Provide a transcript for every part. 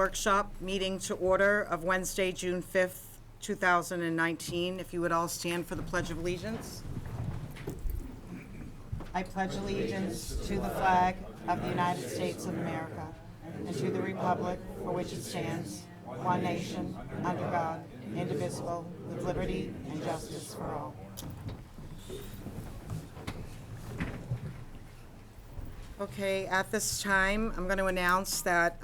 Workshop meeting to order of Wednesday, June 5th, 2019. If you would all stand for the Pledge of Allegiance. I pledge allegiance to the flag of the United States of America and to the republic for which it stands, one nation, under God, indivisible, with liberty and justice for all. Okay, at this time, I'm going to announce that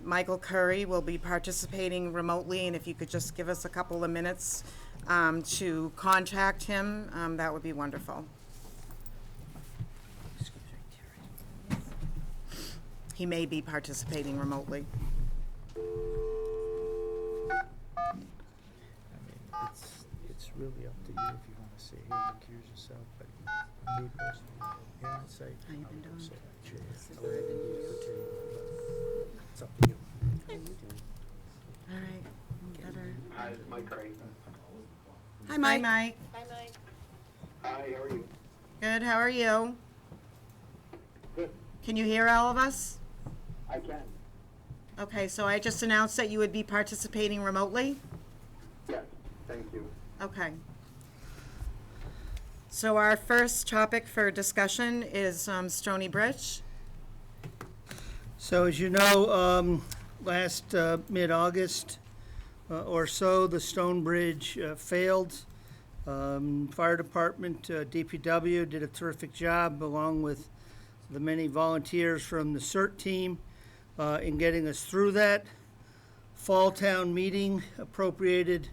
Michael Curry will be participating remotely, and if you could just give us a couple of minutes to contact him, that would be wonderful. He may be participating remotely. I mean, it's really up to you if you want to sit here and accuse yourself, but me personally, here on site, How you been doing? It's up to you. How you doing? All right, better. Hi, it's Mike Curry. Hi, Mike. Hi, Mike. Hi, Mike. Hi, how are you? Good, how are you? Good. Can you hear all of us? I can. Okay, so I just announced that you would be participating remotely? Yes, thank you. Okay. So our first topic for discussion is Stony Bridge. So as you know, last mid-August or so, the Stone Bridge failed. Fire department, DPW did a terrific job along with the many volunteers from the CERT team in getting us through that. Fall town meeting appropriated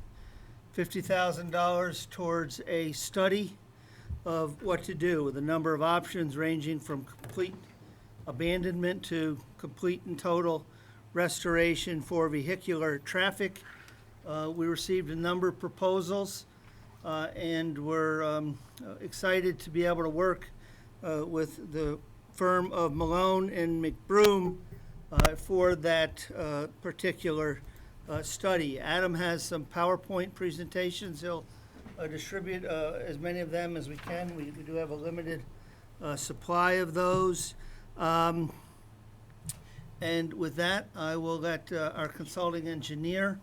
$50,000 towards a study of what to do, with a number of options ranging from complete abandonment to complete and total restoration for vehicular traffic. We received a number of proposals and we're excited to be able to work with the firm of Malone and McBroom for that particular study. Adam has some PowerPoint presentations. He'll distribute as many of them as we can. We do have a limited supply of those. And with that, I will let our consulting engineer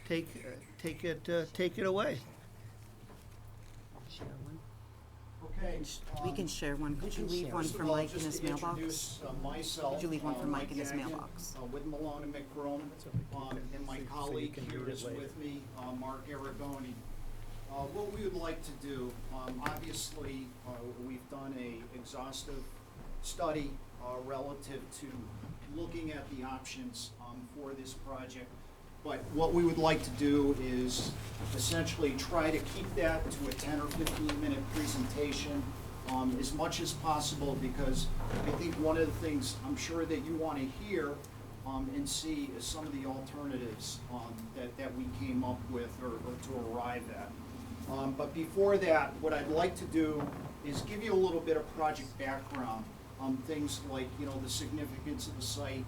take it away. Share one. Okay. We can share one. Could you leave one for Mike in his mailbox? Introduce myself. Could you leave one for Mike in his Gagnon, mailbox? With Malone and McBroom, and my colleague here is with me, Mark Aragoni. What we would like to do, obviously, we've done a exhaustive study relative to looking at the options for this project. But what we would like to do is essentially try to keep that to a 10 or 15 minute presentation as much as possible, because I think one of the things I'm sure that you want to hear and see is some of the alternatives that we came up with or to arrive at. But before that, what I'd like to do is give you a little bit of project background on things like, the significance of the site,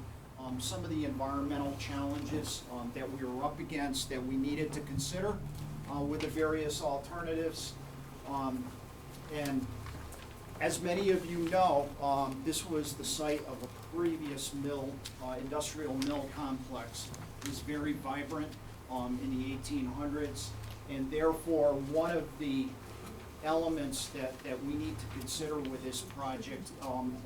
some of the environmental challenges that we were up against that we needed to consider with the various alternatives. And as many of you know, this was the site of a previous mill, industrial mill complex. It was very vibrant in the 1800s, and therefore one of the elements that we need to consider with this project,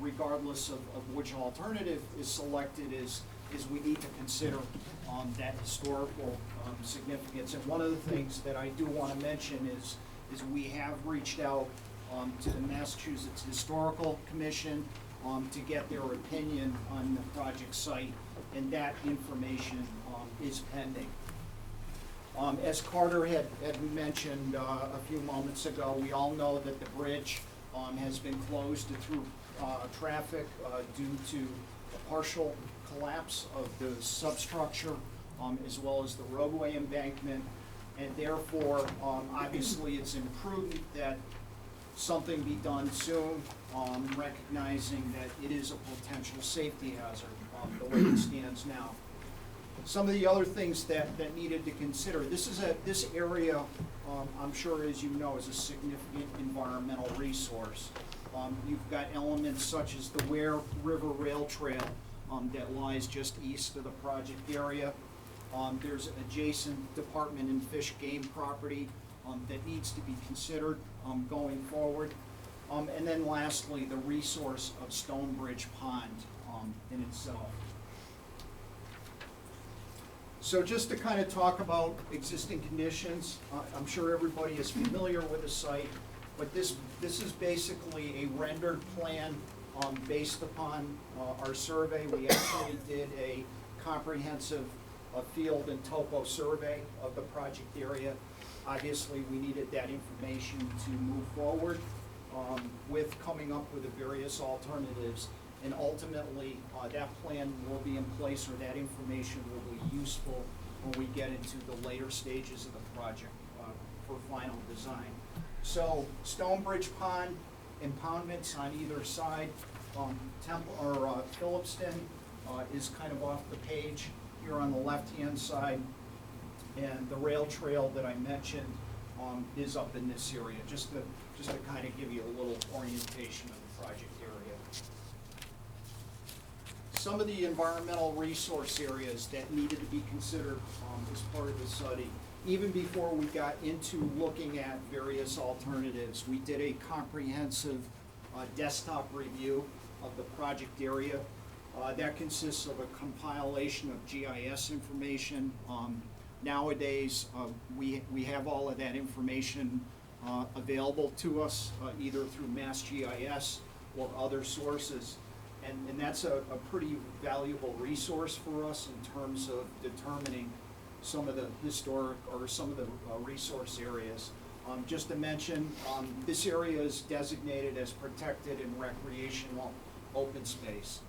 regardless of which alternative is selected, is we need to consider that historical significance. And one of the things that I do want to mention is we have reached out to the Massachusetts Historical Commission to get their opinion on the project site, and that information is pending. As Carter had mentioned a few moments ago, we all know that the bridge has been closed through traffic due to a partial collapse of the substructure as well as the roadway embankment, and therefore obviously it's imprudent that something be done soon, recognizing that it is a potential safety hazard the way it stands now. Some of the other things that needed to consider, this area, I'm sure as you know, is a significant environmental resource. You've got elements such as the Ware River Rail Trail, that lies just east of the project area. There's adjacent Department and Fish Game property that needs to be considered going forward. And then lastly, the resource of Stonebridge Pond in itself. So just to kind of talk about existing conditions, I'm sure everybody is familiar with the site, but this is basically a rendered plan based upon our survey. We actually did a comprehensive field and topo survey of the project area. Obviously, we needed that information to move forward with coming up with the various alternatives. And ultimately, that plan will be in place, or that information will be useful when we get into the later stages of the project for final design. So Stonebridge Pond, impoundments on either side. Phillipston is kind of off the page here on the left-hand side. And the rail trail that I mentioned is up in this area, just to kind of give you a little orientation of the project area. Some of the environmental resource areas that needed to be considered as part of the study. Even before we got into looking at various alternatives, we did a comprehensive desktop review of the project area. That consists of a compilation of GIS information. Nowadays, we have all of that information available to us, either through MassGIS or other sources. And that's a pretty valuable resource for us in terms of determining some of the historic or some of the resource areas. Just to mention, this area is designated as protected and recreational open space.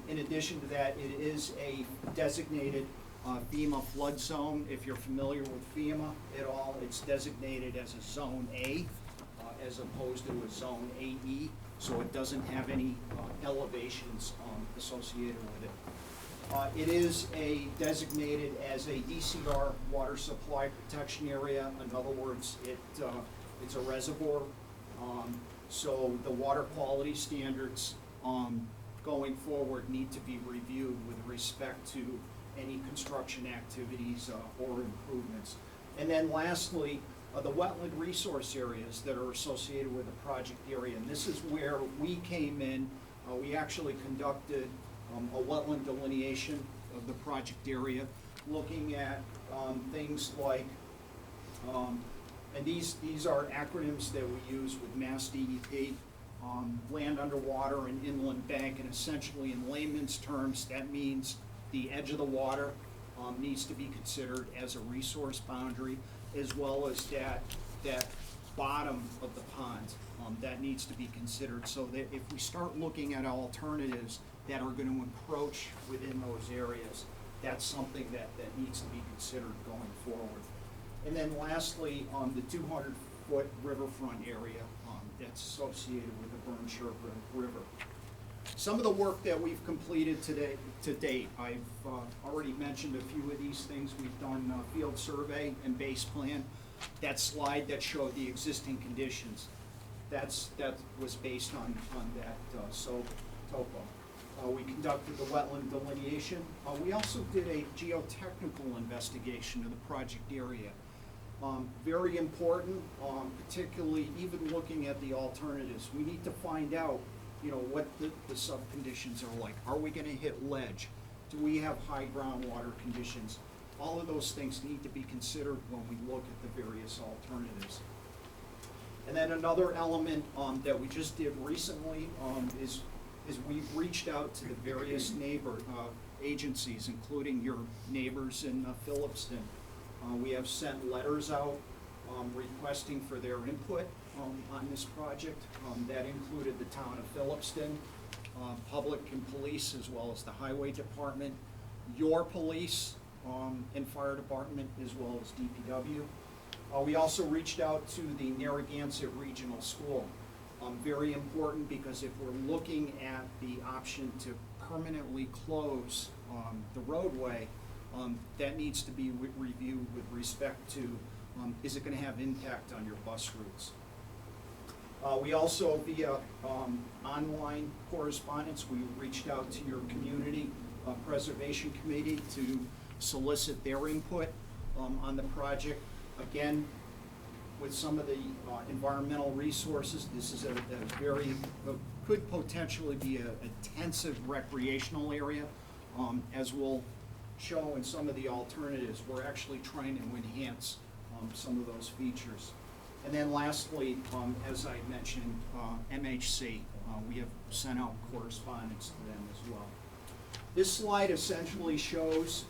In addition to that, it is a designated FEMA flood zone. If you're familiar with FEMA at all, it's designated as a Zone A as opposed to a Zone AE, so it doesn't have any elevations associated with it. It is designated as a DCR water supply protection area. In other words, it's a reservoir, so the water quality standards going forward need to be reviewed with respect to any construction activities or improvements. And then lastly, the wetland resource areas that are associated with the project area. And this is where we came in. We actually conducted a wetland delineation of the project area, looking at things like, and these are acronyms that we use with Mass DEP, land underwater and inland bank, and essentially in layman's terms, that means the edge of the water needs to be considered as a resource boundary, as well as that bottom of the pond that needs to be considered, so that if we start looking at alternatives that are going to encroach within those areas, that's something that needs to be considered going forward. And then lastly, the 200-foot riverfront area that's associated with the Burn Sherbrooke River. Some of the work that we've completed to date, I've already mentioned a few of these things. We've done field survey and base plan. That slide that showed the existing conditions, that was based on that topo. We conducted the wetland delineation. We also did a geotechnical investigation of the project area. Very important, particularly even looking at the alternatives. We need to find out, what the sub-conditions are like. Are we gonna hit ledge? Do we have high groundwater conditions? All of those things need to be considered when we look at the various alternatives. And then another element that we just did recently is we've reached out to the various neighbor agencies, including your neighbors in Phillipston. We have sent letters out requesting for their input on this project. That included the town of Phillipston, public and police, as well as the highway department, your police and fire department, as well as DPW. We also reached out to the Narragansett Regional School. Very important, because if we're looking at the option to permanently close the roadway, that needs to be reviewed with respect to, is it going to have impact on your bus routes? We also, via online correspondence, we reached out to your community preservation committee to solicit their input on the project. Again, with some of the environmental resources, this is a could potentially be a intensive recreational area. As we'll show in some of the alternatives, we're actually trying to enhance some of those features. And then lastly, as I mentioned, MHC, we have sent out correspondence to them as well. This slide essentially shows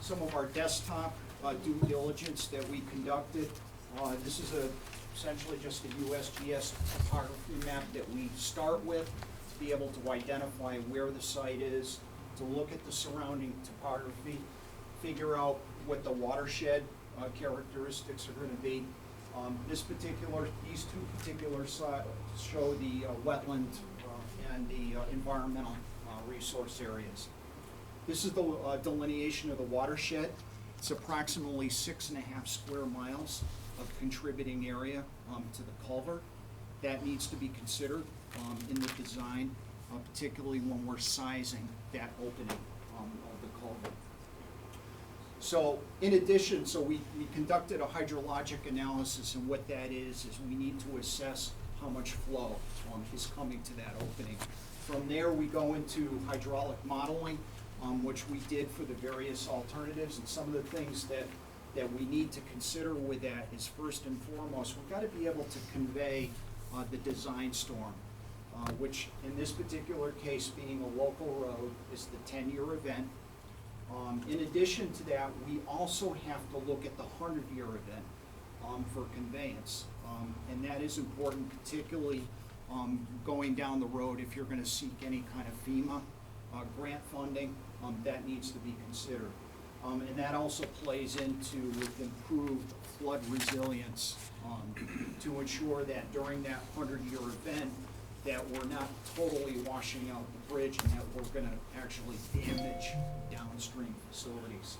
some of our desktop due diligence that we conducted. This is essentially just a USGS topography map that we start with to be able to identify where the site is, to look at the surrounding topography, figure out what the watershed characteristics are going to be. These two particular sites show the wetland and the environmental resource areas. This is the delineation of the watershed. It's approximately 6.5 square miles of contributing area to the culvert. That needs to be considered in the design, particularly when we're sizing that opening of the culvert. So in addition, we conducted a hydrologic analysis, and what that is we need to assess how much flow is coming to that opening. From there, we go into hydraulic modeling, which we did for the various alternatives, and some of the things that we need to consider with that is, first and foremost, we've got to be able to convey the design storm, which in this particular case, being a local road, is the 10-year event. In addition to that, we also have to look at the 100-year event for conveyance. And that is important, particularly going down the road if you're going to seek any kind of FEMA grant funding, that needs to be considered. And that also plays into improved flood resilience to ensure that during that 100-year event, that we're not totally washing out the bridge and that we're going to actually damage downstream facilities.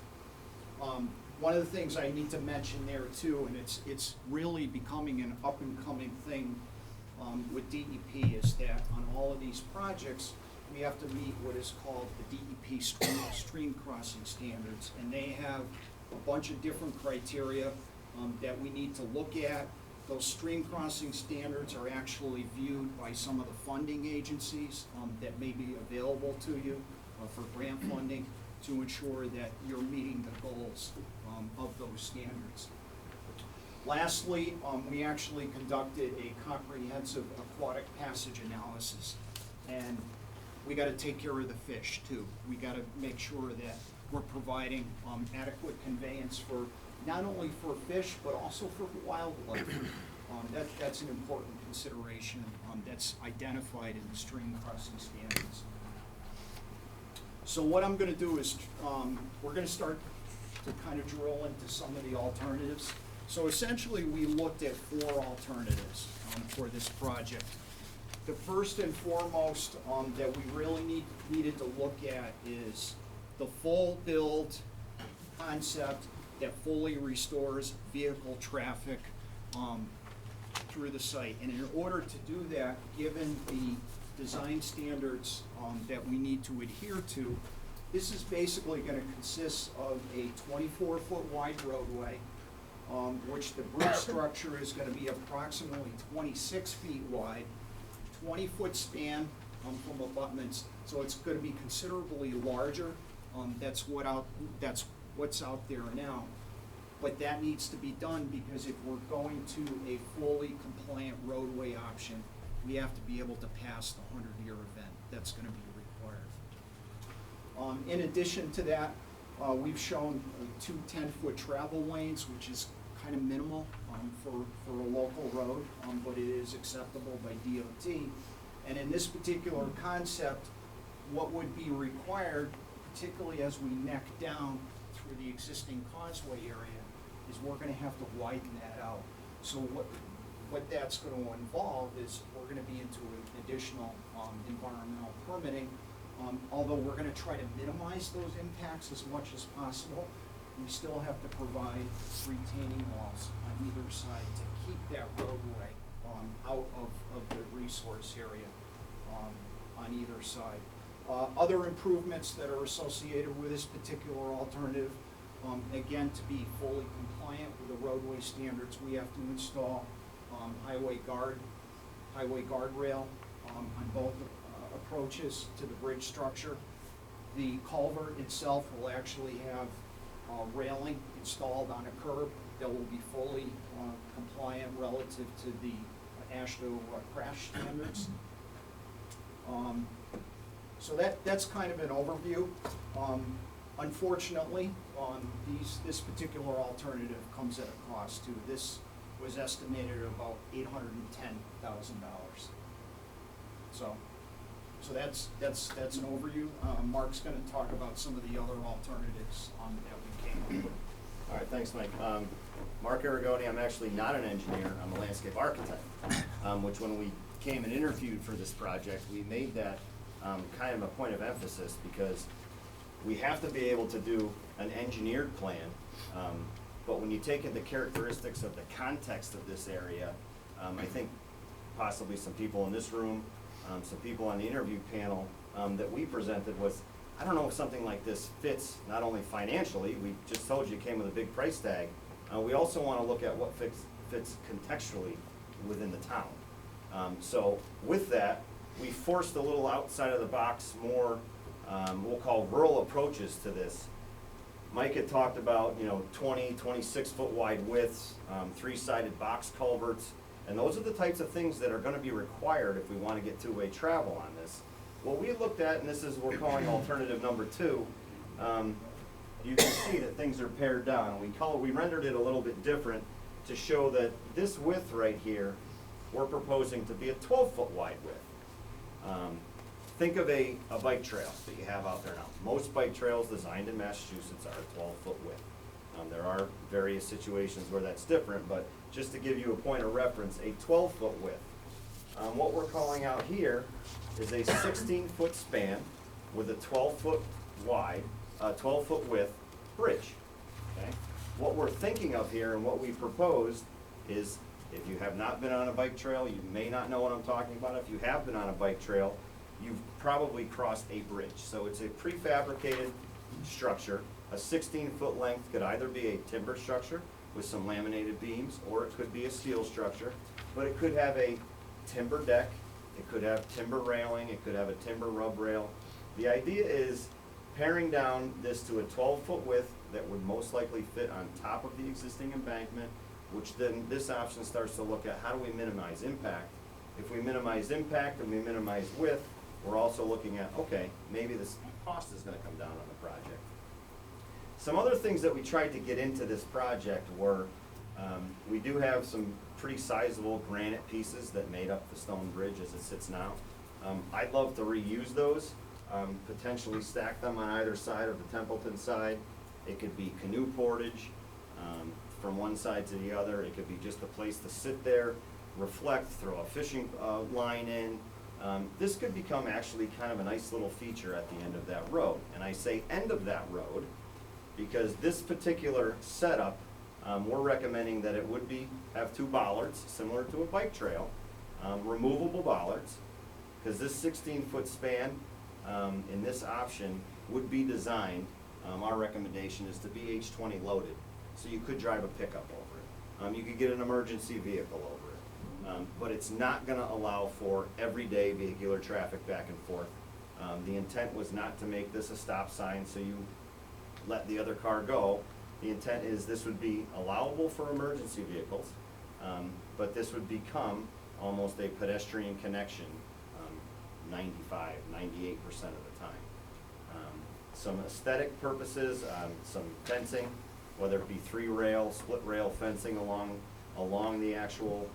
One of the things I need to mention there too, and it's really becoming an up-and-coming thing with DEP, is that on all of these projects, we have to meet what is called the DEP stream crossing standards, and they have a bunch of different criteria that we need to look at. Those stream crossing standards are actually viewed by some of the funding agencies that may be available to you for grant funding to ensure that you're meeting the goals of those standards. Lastly, we actually conducted a comprehensive aquatic passage analysis, and we got to take care of the fish too. We got to make sure that we're providing adequate conveyance for not only for fish but also for wildlife. That's an important consideration that's identified in the stream crossing standards. So what I'm going to do is we're going to start to kind of drill into some of the alternatives. So essentially, we looked at 4 alternatives for this project. The first and foremost that we really needed to look at is the full build concept that fully restores vehicle traffic through the site. And in order to do that, given the design standards that we need to adhere to, this is basically going to consist of a 24-foot wide roadway, which the bridge structure is going to be approximately 26 feet wide, 20-foot span from abutments, so it's going to be considerably larger. That's what's out there now. But that needs to be done because if we're going to a fully compliant roadway option, we have to be able to pass the 100-year event. That's going to be required. In addition to that, we've shown 2 10-foot travel lanes, which is kind of minimal for a local road, but it is acceptable by DOT. And in this particular concept, what would be required, particularly as we neck down through the existing causeway area, is we're going to have to widen that out. So what that's going to involve is we're going to be into additional environmental permitting. Although we're going to try to minimize those impacts as much as possible, we still have to provide retaining walls on either side to keep that roadway out of the resource area on either side. Other improvements that are associated with this particular alternative, again, to be fully compliant with the roadway standards, we have to install highway guardrail on both approaches to the bridge structure. The culvert itself will actually have railing installed on a curb that will be fully compliant relative to the AASHTO crash standards. So that's kind of an overview. Unfortunately, this particular alternative comes at a cost too. This was estimated at about $810,000. So that's an overview. Mark's going to talk about some of the other alternatives that we came up with. All right, thanks, Mike. Mark Aragoni, I'm actually not an engineer, I'm a landscape architect, which when we came and interviewed for this project, we made that kind of a point of emphasis because we have to be able to do an engineered plan, but when you take in the characteristics of the context of this area, I think possibly some people in this room, some people on the interview panel that we presented was, I don't know if something like this fits not only financially, we just told you it came with a big price tag, we also want to look at what fits contextually within the town. So with that, we forced a little outside of the box more, we'll call rural approaches to this. Mike had talked about, 20, 26-foot wide widths, 3-sided box culverts, and those are the types of things that are going to be required if we want to get two-way travel on this. What we looked at, and this is we're calling alternative number 2, you can see that things are pared down. We rendered it a little bit different to show that this width right here, we're proposing to be a 12-foot wide width. Think of a bike trail that you have out there now. Most bike trails designed in Massachusetts are a 12-foot width. There are various situations where that's different, but just to give you a point of reference, a 12-foot width. What we're calling out here is a 16-foot span with a 12-foot wide, 12-foot width bridge. Okay? What we're thinking of here and what we proposed is, if you have not been on a bike trail, you may not know what I'm talking about. If you have been on a bike trail, you've probably crossed a bridge. So it's a prefabricated structure. A 16-foot length could either be a timber structure with some laminated beams, or it could be a steel structure, but it could have a timber deck, it could have timber railing, it could have a timber rub rail. The idea is paring down this to a 12-foot width that would most likely fit on top of the existing embankment, which then this option starts to look at how do we minimize impact. If we minimize impact and we minimize width, we're also looking at, okay, maybe this cost is going to come down on the project. Some other things that we tried to get into this project were, we do have some pretty sizable granite pieces that made up the stone bridge as it sits now. I'd love to reuse those, potentially stack them on either side of the Templeton side. It could be canoe portage from one side to the other. It could be just a place to sit there, reflect, throw a fishing line in. This could become actually kind of a nice little feature at the end of that road. And I say end of that road because this particular setup, we're recommending that it would have 2 bollards, similar to a bike trail, removable bollards, because this 16-foot span in this option would be designed, our recommendation is to be H20 loaded, so you could drive a pickup over it. You could get an emergency vehicle over it, but it's not going to allow for everyday vehicular traffic back and forth. The intent was not to make this a stop sign so you let the other car go. The intent is this would be allowable for emergency vehicles, but this would become almost a pedestrian connection 95-98% of the time. Some aesthetic purposes, some fencing, whether it be 3-rail, split-rail fencing along the actual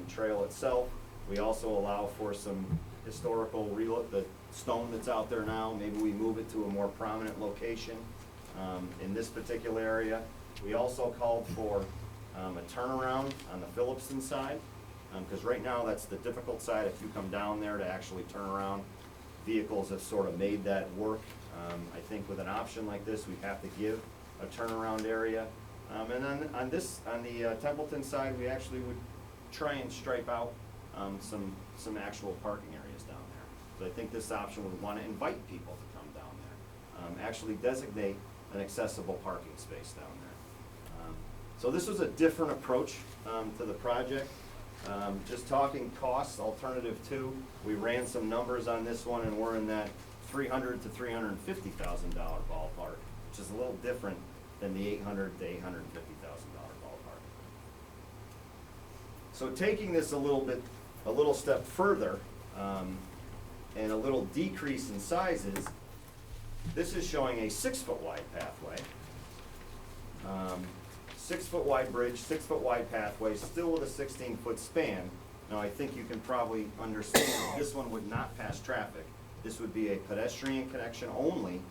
trail itself. We also allow for some historical the stone that's out there now, maybe we move it to a more prominent location. In this particular area, we also called for a turnaround on the Phillipston side, because right now that's the difficult side. If you come down there to actually turn around, vehicles have sort of made that work. I think with an option like this, we have to give a turnaround area. And then on the Templeton side, we actually would try and stripe out some actual parking areas down there. So I think this option would want to invite people to come down there, actually designate an accessible parking space down there. So this was a different approach to the project. Just talking costs, alternative two, we ran some numbers on this one, and we're in that $300,000 to $350,000 ballpark, which is a little different than the $800,000 to $850,000 ballpark. So taking this a little step further, and a little decrease in sizes, this is showing a 6-foot wide pathway. 6-foot wide bridge, 6-foot wide pathway, still with a 16-foot span. Now, I think you can probably understand that this one would not pass traffic. This would be a pedestrian connection only.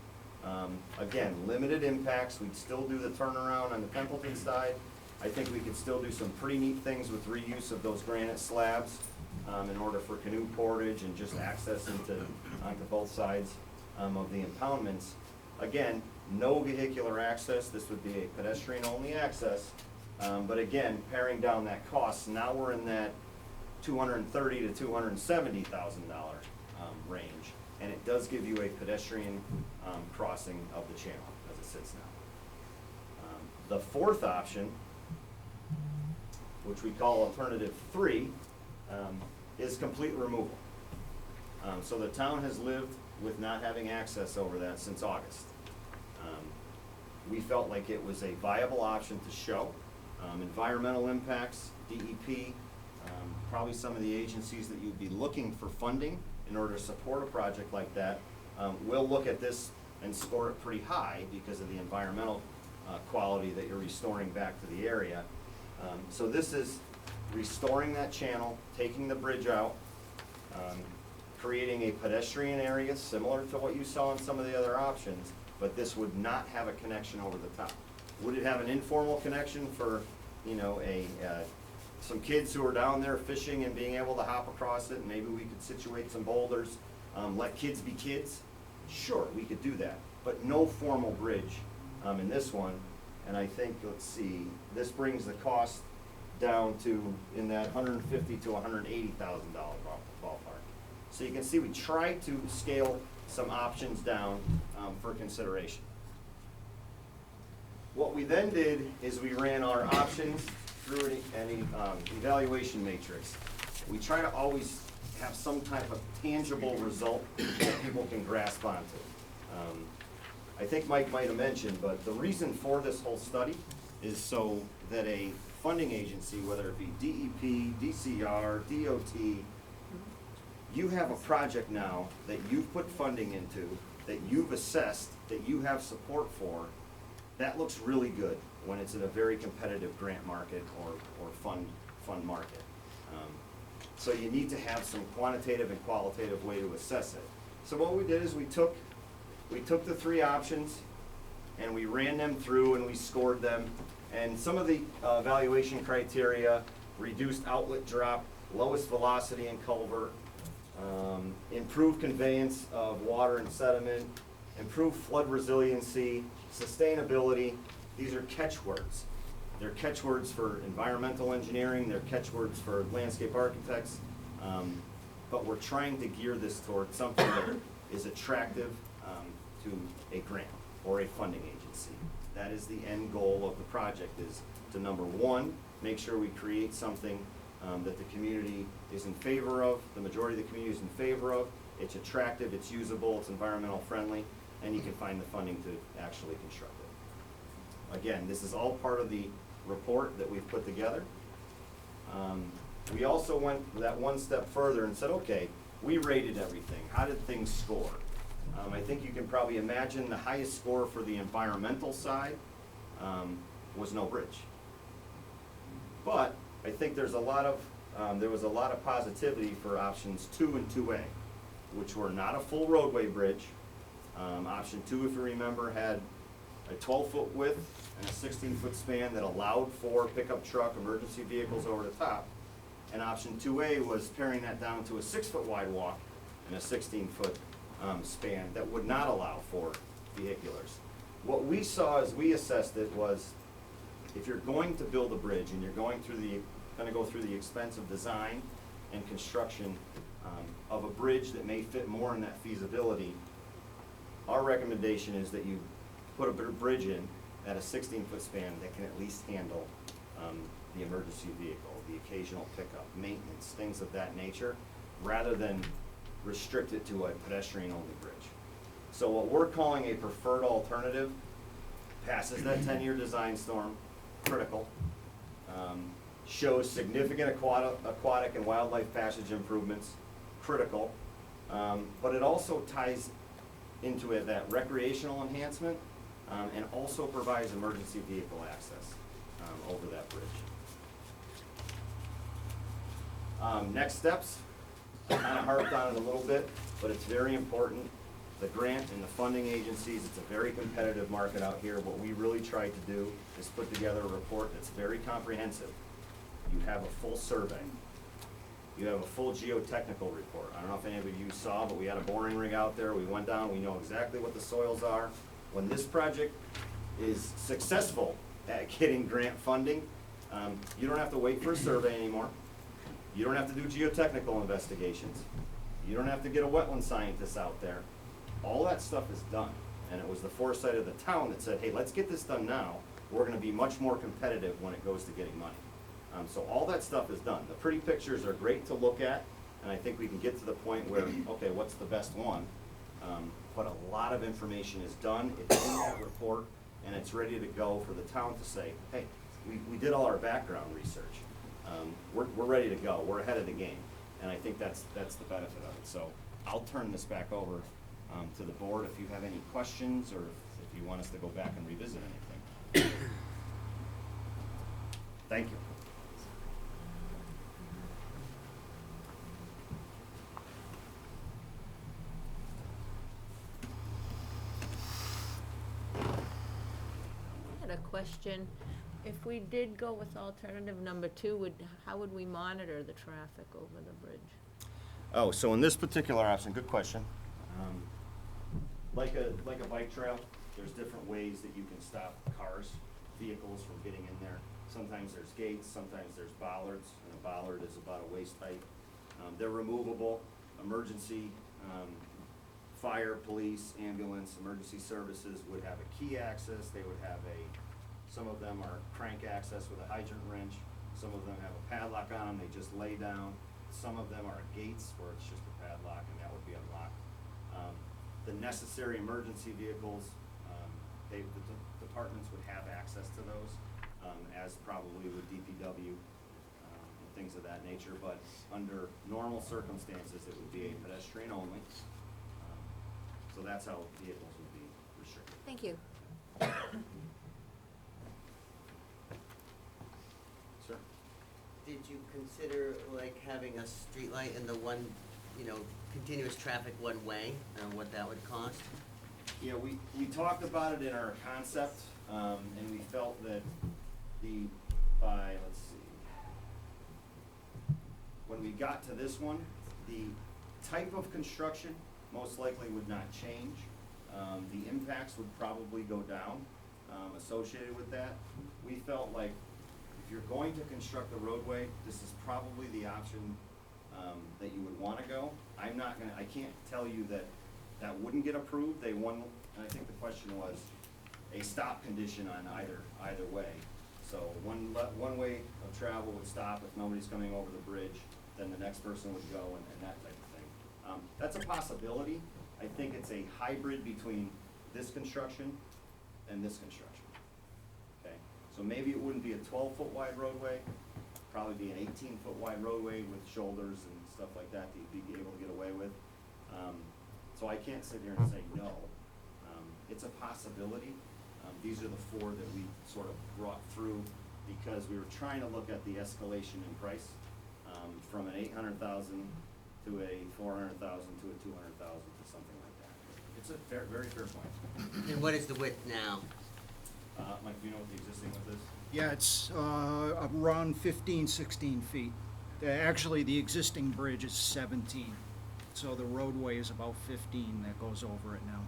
Again, limited impacts. We'd still do the turnaround on the Templeton side. I think we could still do some pretty neat things with reuse of those granite slabs in order for canoe portage and just access onto both sides of the impoundments. Again, no vehicular access. This would be a pedestrian-only access. But again, paring down that cost, now we're in that $230,000 to $270,000 range, and it does give you a pedestrian crossing of the channel as it sits now. The fourth option, which we call alternative three, is complete removal. So the town has lived with not having access over that since August. We felt like it was a viable option to show. Environmental impacts, DEP, probably some of the agencies that you'd be looking for funding in order to support a project like that, will look at this and score it pretty high because of the environmental quality that you're restoring back to the area. So this is restoring that channel, taking the bridge out, creating a pedestrian area similar to what you saw in some of the other options, but this would not have a connection over the top. Would it have an informal connection for, some kids who are down there fishing and being able to hop across it, and maybe we could situate some boulders, let kids be kids? Sure, we could do that, but no formal bridge in this one. And I think, let's see, this brings the cost down to in that $150,000 to $180,000 ballpark. So you can see we tried to scale some options down for consideration. What we then did is we ran our options through an evaluation matrix. We try to always have some type of tangible result that people can grasp onto. I think Mike might have mentioned, but the reason for this whole study is so that a funding agency, whether it be DEP, DCR, DOT, you have a project now that you've put funding into, that you've assessed, that you have support for, that looks really good when it's in a very competitive grant market or fund market. So you need to have some quantitative and qualitative way to assess it. So what we did is we took the three options and we ran them through and we scored them. And some of the evaluation criteria: reduced outlet drop, lowest velocity in culvert, improved conveyance of water and sediment, improved flood resiliency, sustainability. These are catchwords. They're catchwords for environmental engineering, they're catchwords for landscape architects, but we're trying to gear this toward something that is attractive to a grant or a funding agency. That is the end goal of the project, is to, number one, make sure we create something that the community is in favor of, the majority of the community is in favor of, it's attractive, it's usable, it's environmental friendly, and you can find the funding to actually construct it. Again, this is all part of the report that we've put together. We also went that one step further and said, okay, we rated everything. How did things score? I think you can probably imagine the highest score for the environmental side was no bridge. But I think there was a lot of positivity for options 2 and 2A, which were not a full roadway bridge. Option 2, if you remember, had a 12-foot width and a 16-foot span that allowed for pickup truck emergency vehicles over the top. And option 2A was paring that down to a 6-foot wide walk and a 16-foot span that would not allow for vehiculars. What we saw as we assessed it was, if you're going to build a bridge and you're going through the gonna go through the expense of design and construction of a bridge that may fit more in that feasibility, our recommendation is that you put a bridge in at a 16-foot span that can at least handle the emergency vehicle, the occasional pickup, maintenance, things of that nature, rather than restrict it to a pedestrian-only bridge. So what we're calling a preferred alternative passes that 10-year design storm, critical, shows significant aquatic and wildlife passage improvements, critical, but it also ties into it that recreational enhancement, and also provides emergency vehicle access over that bridge. Next steps, I kind of harped on it a little bit, but it's very important. The grant and the funding agencies, it's a very competitive market out here. What we really tried to do is put together a report that's very comprehensive. You have a full survey. You have a full geotechnical report. I don't know if any of you saw, but we had a boring rig out there. We went down, we know exactly what the soils are. When this project is successful at getting grant funding, you don't have to wait for a survey anymore. You don't have to do geotechnical investigations. You don't have to get a wetland scientist out there. All that stuff is done. And it was the foresight of the town that said, hey, let's get this done now. We're gonna be much more competitive when it goes to getting money. So all that stuff is done. The pretty pictures are great to look at, and I think we can get to the point where, okay, what's the best one? But a lot of information is done, it's in that report, and it's ready to go for the town to say, hey, we did all our background research. We're ready to go, we're ahead of the game. And I think that's the benefit of it. So I'll turn this back over to the board if you have any questions, or if you want us to go back and revisit anything. Thank you. I had a question. If we did go with alternative number 2, how would we monitor the traffic over the bridge? Oh, so in this particular option, good question. Like a bike trail, there's different ways that you can stop cars, vehicles from getting in there. Sometimes there's gates, sometimes there's bollards, and a bollard is about a waist height. They're removable. Emergency, fire, police, ambulance, emergency services would have a key access. They would have some of them are crank access with a hydrant wrench. Some of them have a padlock on them, they just lay down. Some of them are gates where it's just a padlock and that would be unlocked. The necessary emergency vehicles, the departments would have access to those, as probably with DPW and things of that nature. But under normal circumstances, it would be a pedestrian only. So that's how vehicles would be restricted. Thank you. Sir? Did you consider like having a street light in the one, continuous traffic one way, and what that would cost? Yeah, we talked about it in our concept, and we felt that let's see, when we got to this one, the type of construction most likely would not change. The impacts would probably go down associated with that. We felt like if you're going to construct a roadway, this is probably the option that you would want to go. I can't tell you that wouldn't get approved. And I think the question was a stop condition on either way. So one way of travel would stop if nobody's coming over the bridge, then the next person would go and that type of thing. That's a possibility. I think it's a hybrid between this construction and this construction. Okay, so maybe it wouldn't be a 12-foot wide roadway, probably be an 18-foot wide roadway with shoulders and stuff like that you'd be able to get away with. So I can't sit here and say no. It's a possibility. These are the 4 that we sort of brought through because we were trying to look at the escalation in price from an $800,000 to a $400,000 to a $200,000 to something like that. It's a very fair point. And what is the width now? Mike, do you know what the existing width is? Yeah, it's around 15, 16 feet. Actually, the existing bridge is 17, so the roadway is about 15 that goes over it now.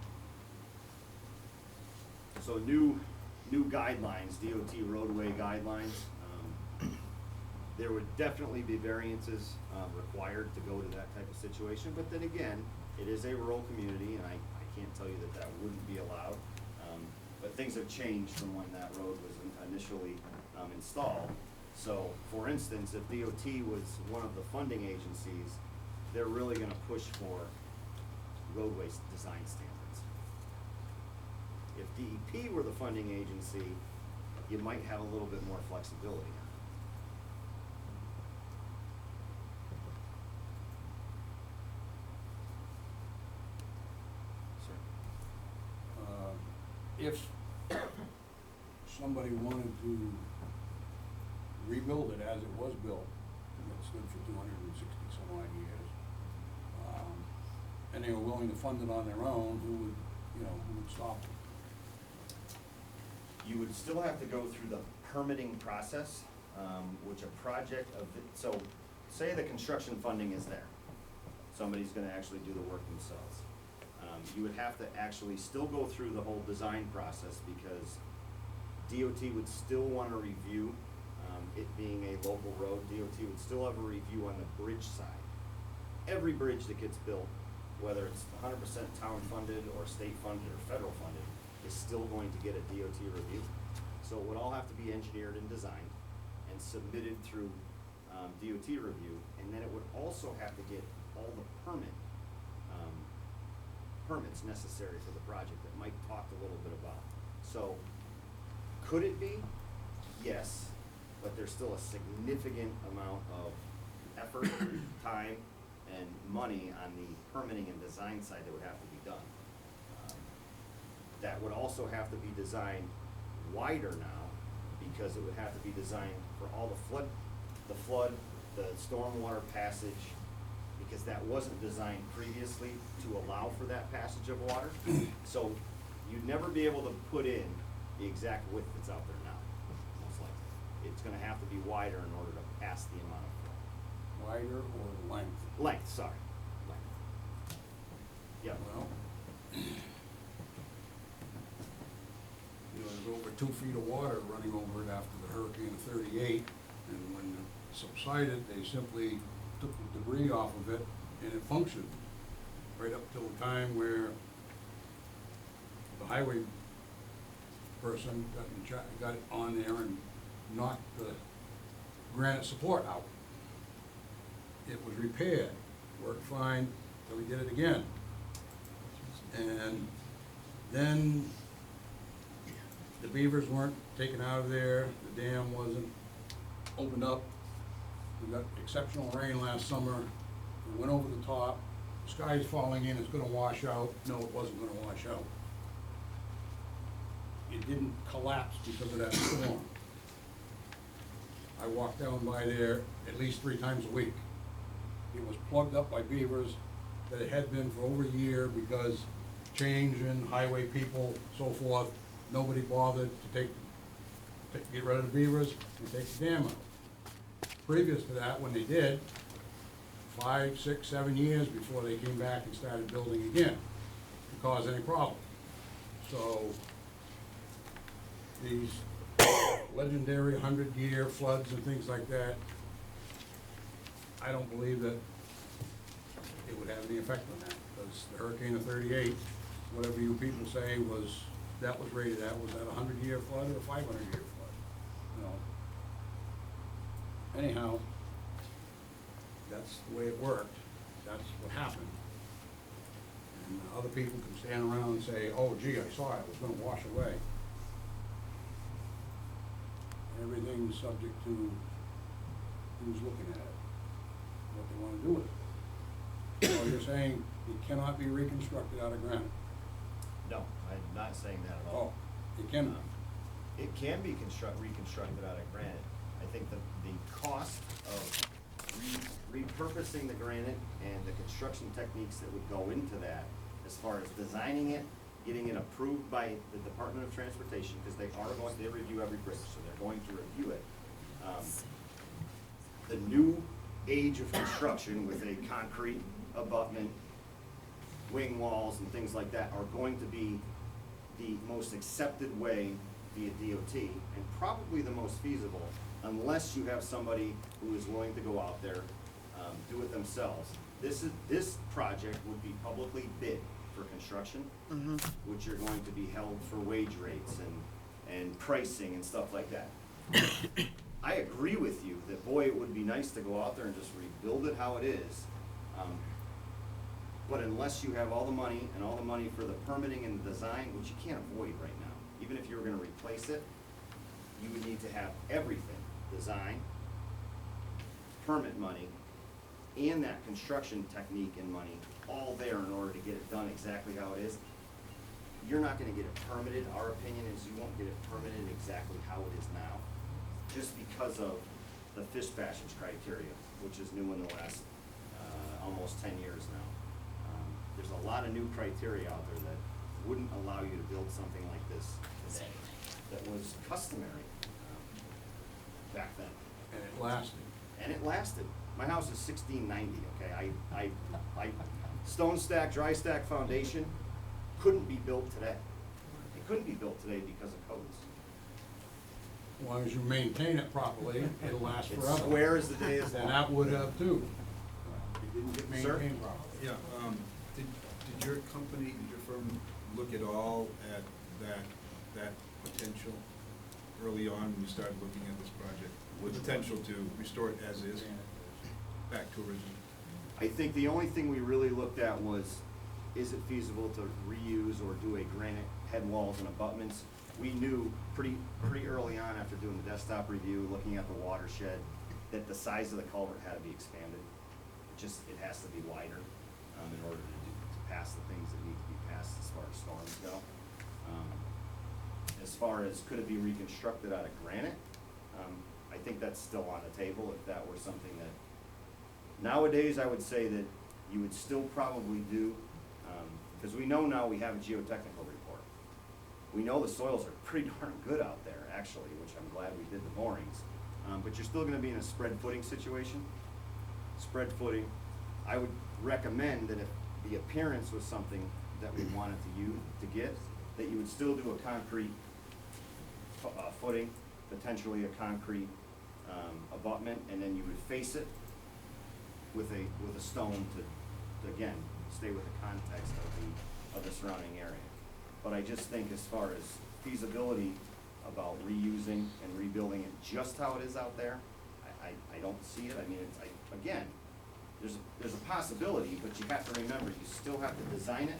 So new guidelines, DOT roadway guidelines, There would definitely be variances required to go to that type of situation, but then again, it is a rural community, and I can't tell you that that wouldn't be allowed. But things have changed from when that road was initially installed. So, for instance, if DOT was one of the funding agencies, they're really gonna push for roadway design standards. If DEP were the funding agency, you might have a little bit more flexibility. If somebody wanted to rebuild it as it was built, and it stood for 260 some odd years, and they were willing to fund it on their own, who would stop them? You would still have to go through the permitting process, which a project of, so say the construction funding is there. Somebody's gonna actually do the work themselves. You would have to actually still go through the whole design process because DOT would still wanna review, it being a local road, DOT would still have a review on the bridge side. Every bridge that gets built, whether it's 100% town funded or state funded or federal funded, is still going to get a DOT review. So it would all have to be engineered and designed and submitted through DOT review, and then it would also have to get all the permits necessary for the project that Mike talked a little bit about. So, could it be? Yes, but there's still a significant amount of effort, time, and money on the permitting and design side that would have to be done. That would also have to be designed wider now, because it would have to be designed for all the flood, the stormwater passage, because that wasn't designed previously to allow for that passage of water. So you'd never be able to put in the exact width that's out there now, most likely. It's gonna have to be wider in order to pass the amount of flow. Wider or length? Length, sorry, length. Yeah. Well, there's over 2 feet of water running over it after the Hurricane of '38, and when it subsided, they simply took the debris off of it, and it functioned right up till the time where the highway person got it on there and knocked the granite support out. It was repaired, worked fine, so we did it again. And then the beavers weren't taken out of there, the dam wasn't opened up. We got exceptional rain last summer, we went over the top, the sky's falling in, it's gonna wash out. No, it wasn't gonna wash out. It didn't collapse because of that storm. I walked down by there at least 3 times a week. It was plugged up by beavers that it had been for over a year because change in highway people, so forth, nobody bothered to get rid of the beavers and take the dam out. Previous to that, when they did, 5, 6, 7 years before they came back and started building again to cause any problem. So these legendary 100-year floods and things like that, I don't believe that it would have any effect on that, because the Hurricane of '38, whatever you people say was rated at, was that a 100-year flood or a 500-year flood? You know. Anyhow, that's the way it worked. That's what happened. And other people can stand around and say, oh gee, I saw it was gonna wash away. Everything's subject to who's looking at it, what they wanna do with it. So you're saying it cannot be reconstructed out of granite? No, I'm not saying that at all. Oh, it can. It can be reconstructed out of granite. I think the cost of repurposing the granite and the construction techniques that would go into that, as far as designing it, getting it approved by the Department of Transportation, because they review every bridge, so they're going to review it. The new age of construction with a concrete abutment, wing walls and things like that are going to be the most accepted way via DOT, and probably the most feasible unless you have somebody who is willing to go out there, do it themselves. This project would be publicly bid for construction, which are going to be held for wage rates and pricing and stuff like that. I agree with you that, boy, it would be nice to go out there and just rebuild it how it is. But unless you have all the money and all the money for the permitting and the design, which you can't avoid right now, even if you were gonna replace it, you would need to have everything, design, permit money, and that construction technique and money all there in order to get it done exactly how it is. You're not gonna get it permitted. Our opinion is you won't get it permitted exactly how it is now, just because of the fish passage criteria, which is new in the last, almost 10 years now. There's a lot of new criteria out there that wouldn't allow you to build something like this today, that was customary, back then. And it lasted. And it lasted. My house is 1690, okay? I stone stack, dry stack foundation couldn't be built today. It couldn't be built today because of codes. As long as you maintain it properly, it'll last It's forever. square as the day is And long. that would have too. It didn't get Sir? maintained properly. Yeah, did your company, did your firm look at all at that potential early on when you started looking at this project? With potential to restore it as is, back to original? I think the only thing we really looked at was, is it feasible to reuse or do a granite head walls and abutments? We knew pretty early on after doing the desktop review, looking at the watershed, that the size of the culvert had to be expanded. It has to be wider, in order to pass the things that need to be passed as far as storms go. As far as could it be reconstructed out of granite, I think that's still on the table if that were something that, nowadays I would say that you would still probably do, because we know now we have a geotechnical report. We know the soils are pretty darn good out there, actually, which I'm glad we did the borings. But you're still gonna be in a spread footing situation. Spread footing, I would recommend that if the appearance was something that we wanted to get, that you would still do a concrete footing, potentially a concrete abutment, and then you would face it with a stone to again, stay with the context of the surrounding area. But I just think as far as feasibility about reusing and rebuilding it just how it is out there, I don't see it. I mean, again, there's a possibility, but you have to remember, you still have to design it,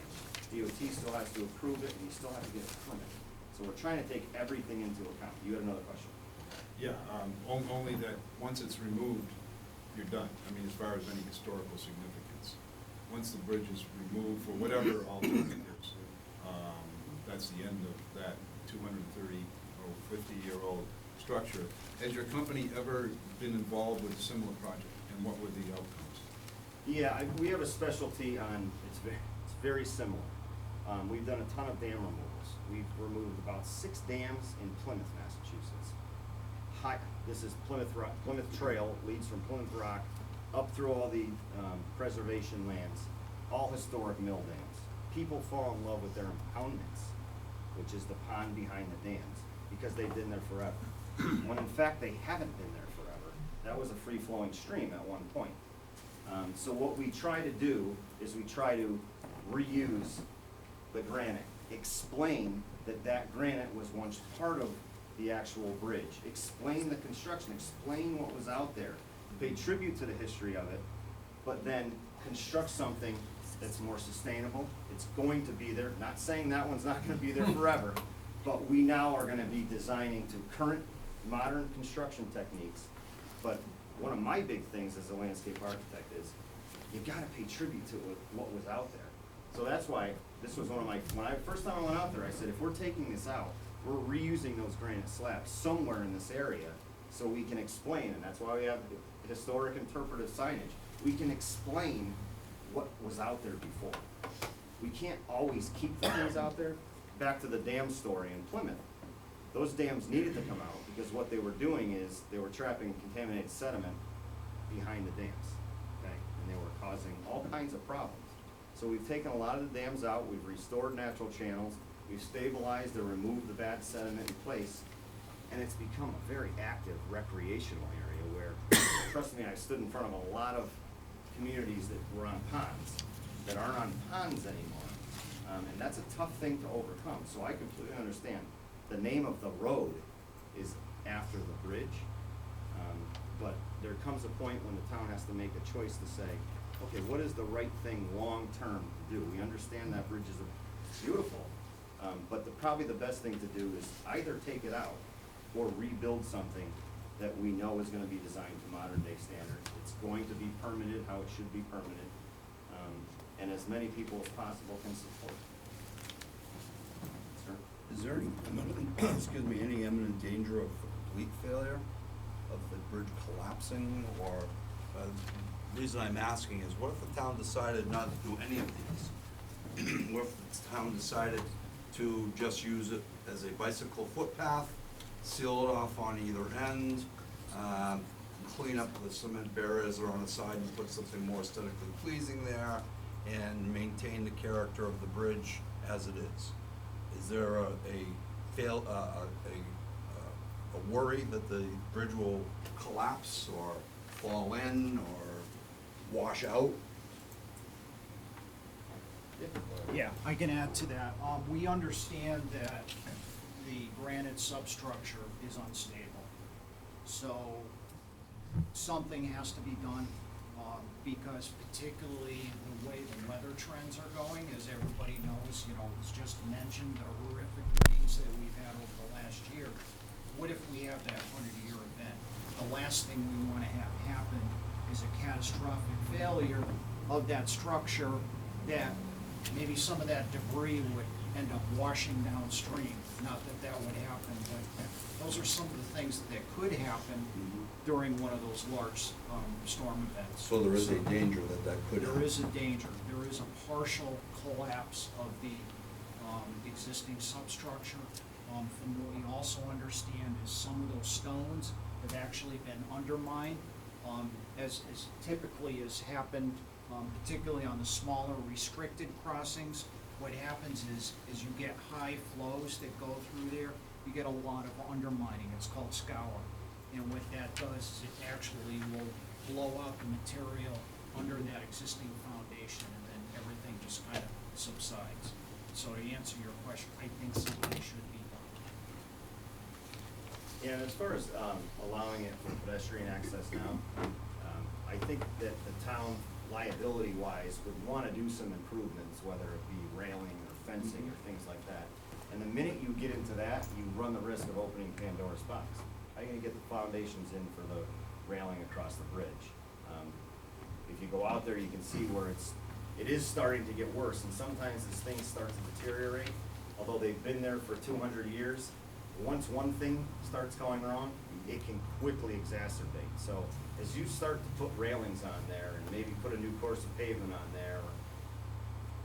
DOT still has to approve it, and you still have to get a permit. So we're trying to take everything into account. You had another question? Yeah, only that once it's removed, you're done. I mean, as far as any historical significance. Once the bridge is removed for whatever alternatives, that's the end of that 230 or 50-year-old structure. Has your company ever been involved with a similar project, and what were the outcomes? Yeah, we have a specialty on, it's very similar. We've done a ton of dam removals. We've removed about 6 dams in Plymouth, Massachusetts. This is Plymouth Trail, leads from Plymouth Rock up through all the preservation lands, all historic mill dams. People fall in love with their impoundments, which is the pond behind the dams, because they've been there forever. When in fact they haven't been there forever. That was a free-flowing stream at one point. So what we try to do is we try to reuse the granite, explain that granite was once part of the actual bridge, explain the construction, explain what was out there, pay tribute to the history of it, but then construct something that's more sustainable. It's going to be there, not saying that one's not gonna be there forever, but we now are gonna be designing to current modern construction techniques. But one of my big things as a landscape architect is you gotta pay tribute to what was out there. So that's why this was one of my, first time I went out there, I said, if we're taking this out, we're reusing those granite slabs somewhere in this area so we can explain, and that's why we have historic interpretive signage. We can explain what was out there before. We can't always keep the things out there. Back to the dam story in Plymouth. Those dams needed to come out because what they were doing is they were trapping contaminated sediment behind the dams, okay? And they were causing all kinds of problems. So we've taken a lot of the dams out, we've restored natural channels, we've stabilized or removed the bad sediment in place, and it's become a very active recreational area where, trust me, I stood in front of a lot of communities that were on ponds, that aren't on ponds anymore. And that's a tough thing to overcome, so I completely understand. The name of the road is after the bridge, but there comes a point when the town has to make a choice to say, okay, what is the right thing long-term to do? We understand that bridge is beautiful, but probably the best thing to do is either take it out or rebuild something that we know is gonna be designed to modern day standards. It's going to be permitted how it should be permitted, and as many people as possible can support. Sir? Is there any imminent, excuse me, any imminent danger of complete failure of the bridge collapsing, or, the reason I'm asking is, what if the town decided not to do any of these? What if the town decided to just use it as a bicycle footpath, seal it off on either end, clean up the cement barriers that are on the side and put something more aesthetically pleasing there, and maintain the character of the bridge as it is? Is there a worry that the bridge will collapse or fall in or wash out? Yeah, I can add to that. We understand that the granite substructure is unstable. So something has to be done, because particularly the way the weather trends are going, as everybody knows, you know, it's just mentioned the horrific rains that we've had over the last year. What if we have that 100-year event? The last thing we want to have happen is a catastrophic failure of that structure, that maybe some of that debris would end up washing downstream. Not that that would happen, but those are some of the things that could happen during one of those large storm events. So there is a danger that could happen? There is a danger. There is a partial collapse of the existing substructure. From what we also understand is some of those stones have actually been undermined, as typically has happened, particularly on the smaller restricted crossings. What happens is you get high flows that go through there, you get a lot of undermining. It's called scour. And what that does is it actually will blow out the material under that existing foundation, and then everything just kind of subsides. So to answer your question, I think something should be done. Yeah, as far as allowing it for pedestrian access now, I think that the town, liability-wise, would want to do some improvements, whether it be railing or fencing or things like that. And the minute you get into that, you run the risk of opening Pandora's box. How are you going to get the foundations in for the railing across the bridge? If you go out there, you can see where it is starting to get worse, and sometimes this thing starts to deteriorate. Although they've been there for 200 years, once one thing starts going wrong, it can quickly exacerbate. So as you start to put railings on there and maybe put a new course of pavement on there,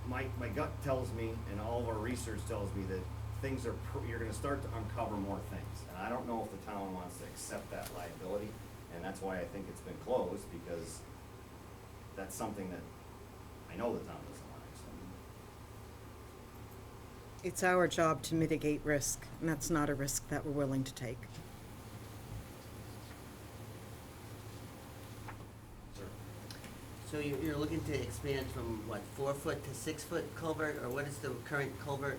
my gut tells me, and all of our research tells me, that things are, you're gonna start to uncover more things. And I don't know if the town wants to accept that liability, and that's why I think it's been closed, because that's something that I know the town doesn't want to accept. It's our job to mitigate risk, and that's not a risk that we're willing to take. Sir? So you're looking to expand from, what, 4-foot to 6-foot culvert, or what is the current culvert?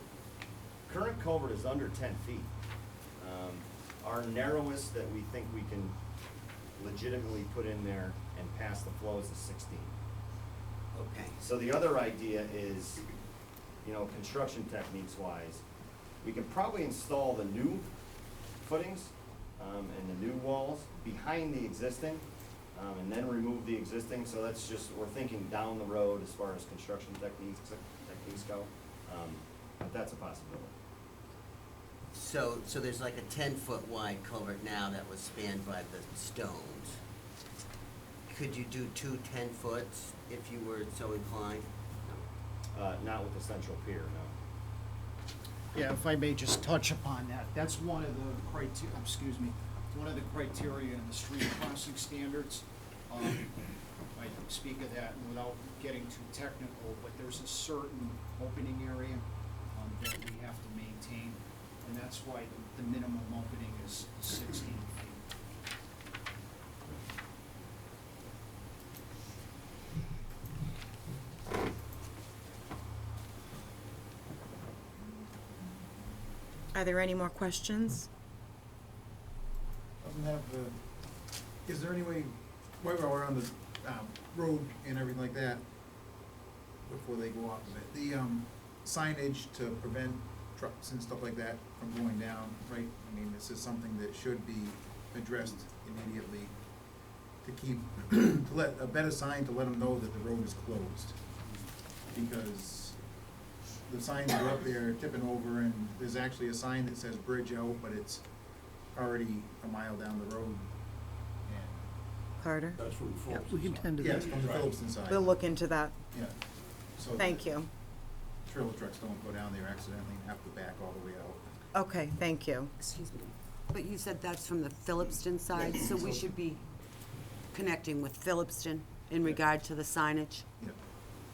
Current culvert is under 10 feet. Our narrowest that we think we can legitimately put in there and pass the flows is 16. Okay. So the other idea is, you know, construction techniques wise, we can probably install the new footings and the new walls behind the existing, and then remove the existing. So that's just, we're thinking down the road as far as construction techniques go, but that's a possibility. So there's like a 10-foot wide culvert now that was spanned by the stones. Could you do 2 10-foots if you were so inclined? Not with the central pier, no. Yeah, if I may just touch upon that, that's one of the one of the criteria in the street crossing standards. I speak of that without getting too technical, but there's a certain opening area that we have to maintain, and that's why the minimum opening is 16 feet. Are there any more questions? Is there any way, while we're on the road and everything like that, before they go off of it, the signage to prevent trucks and stuff like that from going down, right? I mean, this is something that should be addressed immediately to keep, to let, a better sign to let them know that the road is closed. Because the signs are up there tipping over, and there's actually a sign that says bridge out, but it's already a mile down the road. Carter? That's from Yeah, Phillips. we can tend to Yes, that. from the Phillipston side. We'll look into that. Yeah. So Thank that you. trailer trucks don't go down there accidentally and have to back all the way out. Okay, thank you. Excuse me, but you said that's from the Phillipston side, so we should be connecting with Phillipston in regard to the signage? Yeah.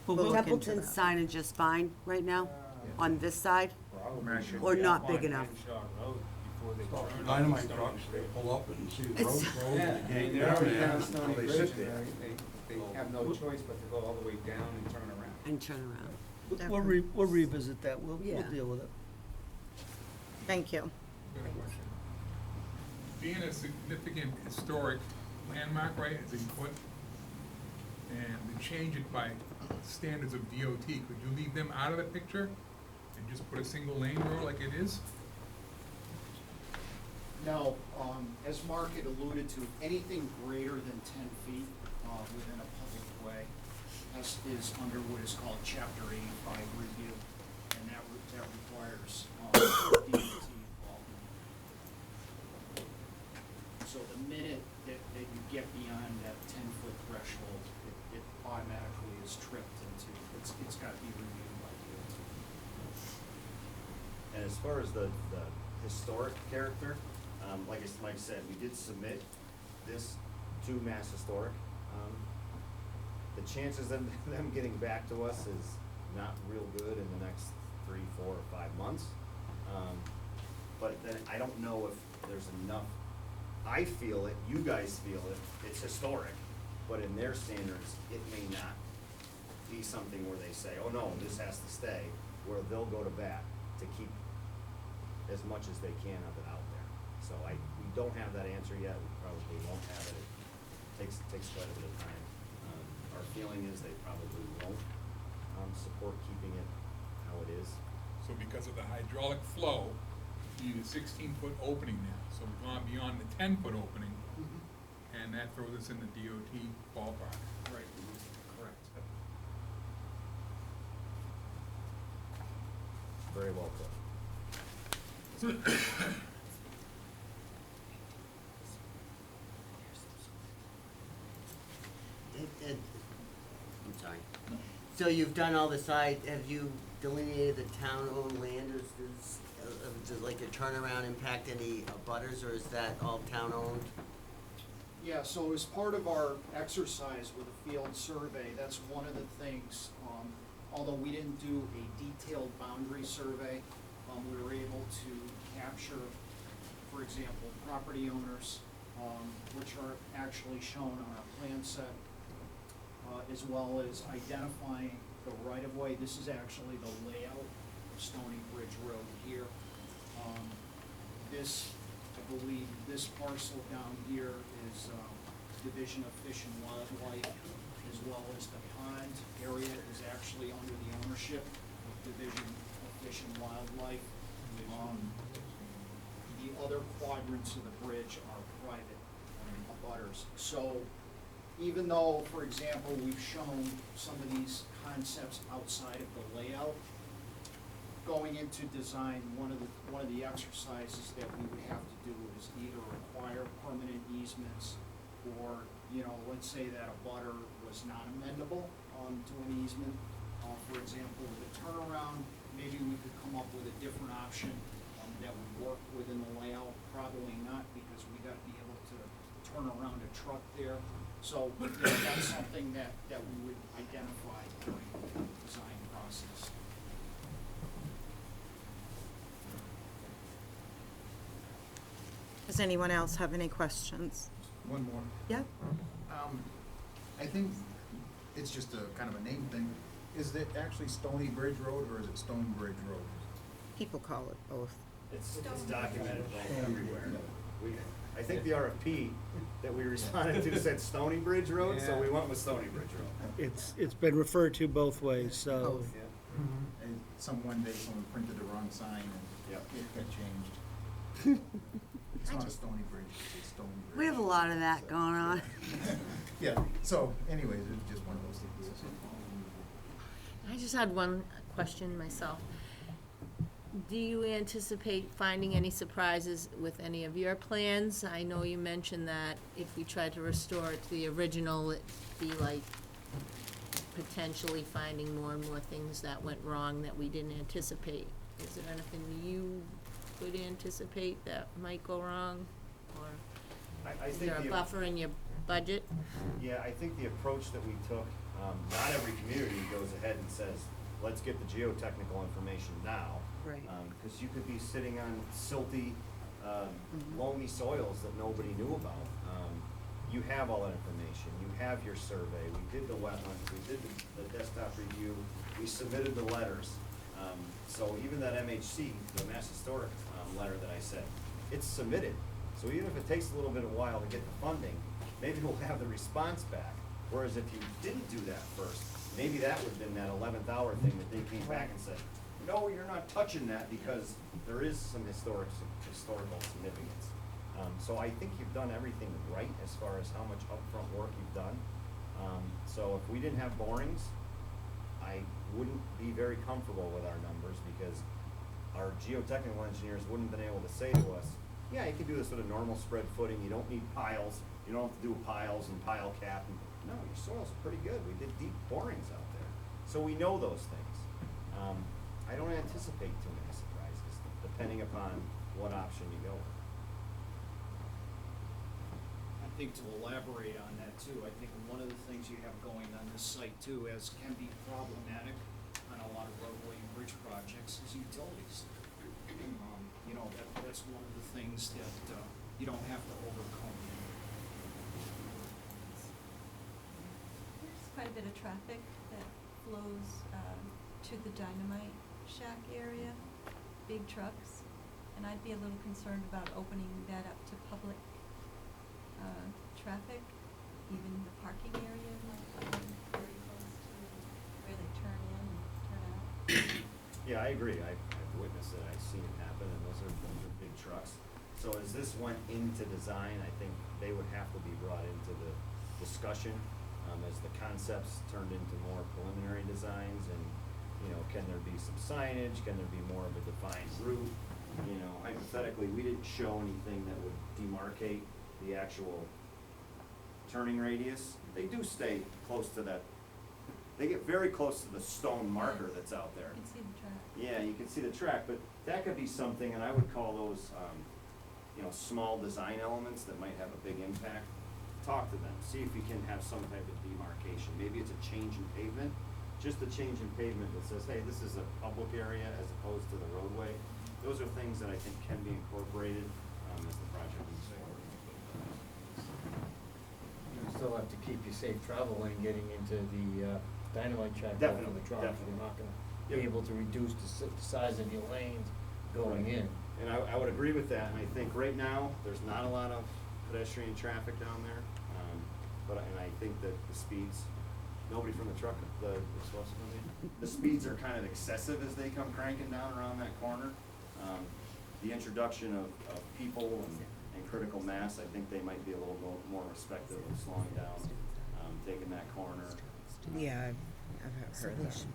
We'll We'll look look into Templeton's that. signage is fine right now, Yeah. on this side, Probably or not big enough? Dynamite trucks, they pull up and see the road closed, they can't get down there, so they sit there. They have no choice but to go all the way down and turn around. And turn around. We'll revisit that, we'll Yeah. deal with it. Thank you. Good question. Being a significant historic landmark, right, as a foot, and to change it by standards of DOT, could you leave them out of the picture and just put a single lane road like it is? No, as Mark had alluded to, anything greater than 10 feet within a public way is under what is called Chapter 85 review, and that requires DOT involvement. So the minute that you get beyond that 10-foot threshold, it automatically is tripped into, it's got to be reviewed by DOT. And as far as the historic character, like Mike said, we did submit this to Mass Historic. The chances of them getting back to us is not real good in the next 3, 4, or 5 months. But then I don't know if there's enough, I feel it, you guys feel it, it's historic, but in their standards, it may not be something where they say, oh no, this has to stay, where they'll go to bat to keep as much as they can of it out there. So we don't have that answer yet, we probably won't have it, it takes quite a bit of time. Our feeling is they probably won't support keeping it how it is. So because of the hydraulic flow, you need a 16-foot opening now, so we've gone beyond the 10-foot opening, and that throws us in the DOT ballpark. Right, correct. Very well put. I'm sorry. So you've done all the side, have you delineated the town-owned land, does like a turnaround impact any butters, or is that all town-owned? Yeah, so as part of our exercise with a field survey, that's one of the things, although we didn't do a detailed boundary survey, we were able to capture, for example, property owners, which are actually shown on our plan set, as well as identifying the right-of-way. This is actually the layout of Stony Bridge Road here. This, I believe, this parcel down here is Division of Fish and Wildlife, as well as the pond area is actually under the ownership of Division of Fish and Wildlife. The other quadrants of the bridge are private abutters. So even though, for example, we've shown some of these concepts outside of the layout, going into design, one of the exercises that we would have to do is either require permanent easements, or, you know, let's say that a butter was not amendable to an easement. For example, with a turnaround, maybe we could come up with a different option that would work within the layout. Probably not, because we got to be able to turn around a truck there. So you know, that's something that we would identify during the design process. Does anyone else have any questions? One more. Yeah? I think it's just a kind of a name thing. Is it actually Stony Bridge Road or is it Stone Bridge Road? People call it both. It's documented everywhere. I think the RFP that we responded to said Stony Bridge Road, so we went with Stony Bridge Road. It's been referred to both ways, so. Both. And one day someone printed the wrong sign and Yep. it got changed. It's not a Stony Bridge, it's a Stony Bridge. We have a lot of that going on. Yeah, so anyways, it's just one of those things. I just had one question myself. Do you anticipate finding any surprises with any of your plans? I know you mentioned that if we tried to restore it to the original, it'd be like potentially finding more and more things that went wrong that we didn't anticipate. Is there anything you would anticipate that might go wrong? Or I is think there a the- buffer in your budget? Yeah, I think the approach that we took, not every community goes ahead and says, let's get the geotechnical information now. Right. Because you could be sitting on silty, loamy soils that nobody knew about. You have all that information, you have your survey, we did the wetlands, we did the desktop review, we submitted the letters. So even that MHC, the Mass Historic letter that I said, it's submitted. So even if it takes a little bit of a while to get the funding, maybe we'll have the response back. Whereas if you didn't do that first, maybe that would have been that 11th hour thing that they came back and said, no, you're not touching that because there is some historical significance. So I think you've done everything right as far as how much upfront work you've done. So if we didn't have borings, I wouldn't be very comfortable with our numbers because our geotechnical engineers wouldn't have been able to say to us, yeah, you can do this with a normal spread footing, you don't need piles, you don't have to do piles and pile cap. And, no, your soil's pretty good, we did deep borings out there. So we know those things. I don't anticipate too many surprises, depending upon what option you go with. I think to elaborate on that too, I think one of the things you have going on this site too, as can be problematic on a lot of roadway and bridge projects, is utilities. You know, that's one of the things that, you don't have to overcome. There's quite a bit of traffic that flows to the Dynamite Shack area, big trucks, and I'd be a little concerned about opening that up to public traffic, even the parking area, very close to where they turn in and turn out. Yeah, I agree. I've witnessed it. I've seen it happen, and those are big trucks. So as this went into design, I think they would have to be brought into the discussion as the concepts turned into more preliminary designs. And you know, can there be some signage? Can there be more of a defined route? You know, hypothetically, we didn't show anything that would demarcate the actual turning radius. They do stay close to that. They get very close to the stone marker that's out there. You can see the track. Yeah, you can see the track, but that could be something, and I would call those, you know, small design elements that might have a big impact. Talk to them, see if you can have some type of demarcation. Maybe it's a change in pavement, just a change in pavement that says, hey, this is a public area as opposed to the roadway. Those are things that I think can be incorporated as the project moves forward. You still have to keep your safe travel lane getting into the dynamite track for Definitely, the trucks. definitely. You're not gonna Yep. be able to reduce the size of your lanes going in. And I would agree with that, and I think right now, there's not a lot of pedestrian traffic down there. And I think that the speeds, nobody from the truck, the speeds are kind of excessive as they come cranking down around that corner. The introduction of people and critical mass, I think they might be a little more respectful of slowing down, taking that corner. Yeah, I've heard that.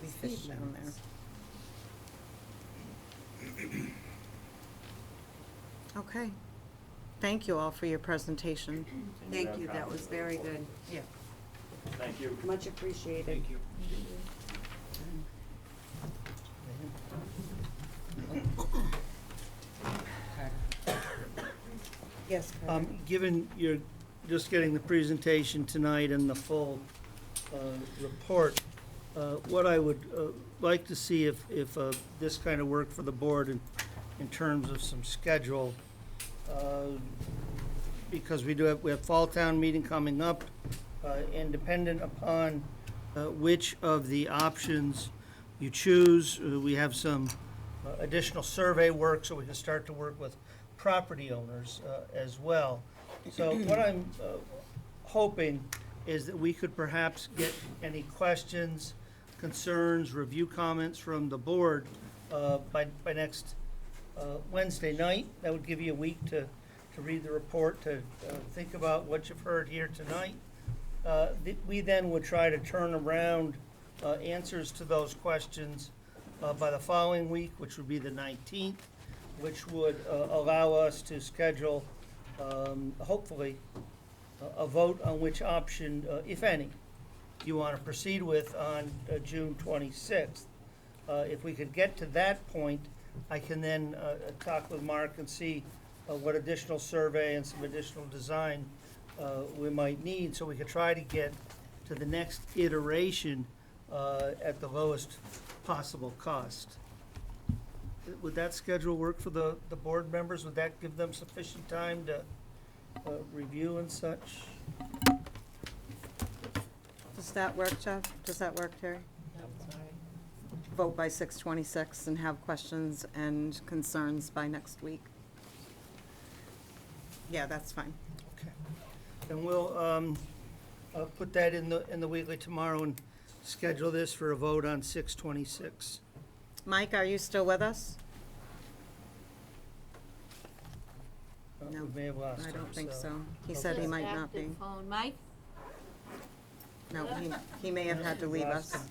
We fish down there. Okay. Thank you all for your presentation. Thank you, that was very good. Yeah. Thank you. Much appreciated. Thank you. Yes, Carter? Given you're just getting the presentation tonight and the full report, what I would like to see if this kind of work for the board in terms of some schedule, because we have fall town meeting coming up, and dependent upon which of the options you choose, we have some additional survey work, so we can start to work with property owners as well. So what I'm hoping is that we could perhaps get any questions, concerns, review comments from the board by next Wednesday night. That would give you a week to read the report, to think about what you've heard here tonight. We then would try to turn around answers to those questions by the following week, which would be the 19th, which would allow us to schedule, hopefully, a vote on which option, if any, you want to proceed with on June 26th. If we could get to that point, I can then talk with Mark and see what additional survey and some additional design we might need, so we could try to get to the next iteration at the lowest possible cost. Would that schedule work for the board members? Would that give them sufficient time to review and such? Does that work, Jeff? Does that work, Terry? Vote by 6/26 and have questions and concerns by next week? Yeah, that's fine. Okay. Then we'll put that in the weekly tomorrow and schedule this for a vote on 6/26. Mike, are you still with us? No, We may have lost I him, don't think so. He Okay. said he Says might not be. active phone. Mike? No, he may have had to leave Lost us. him.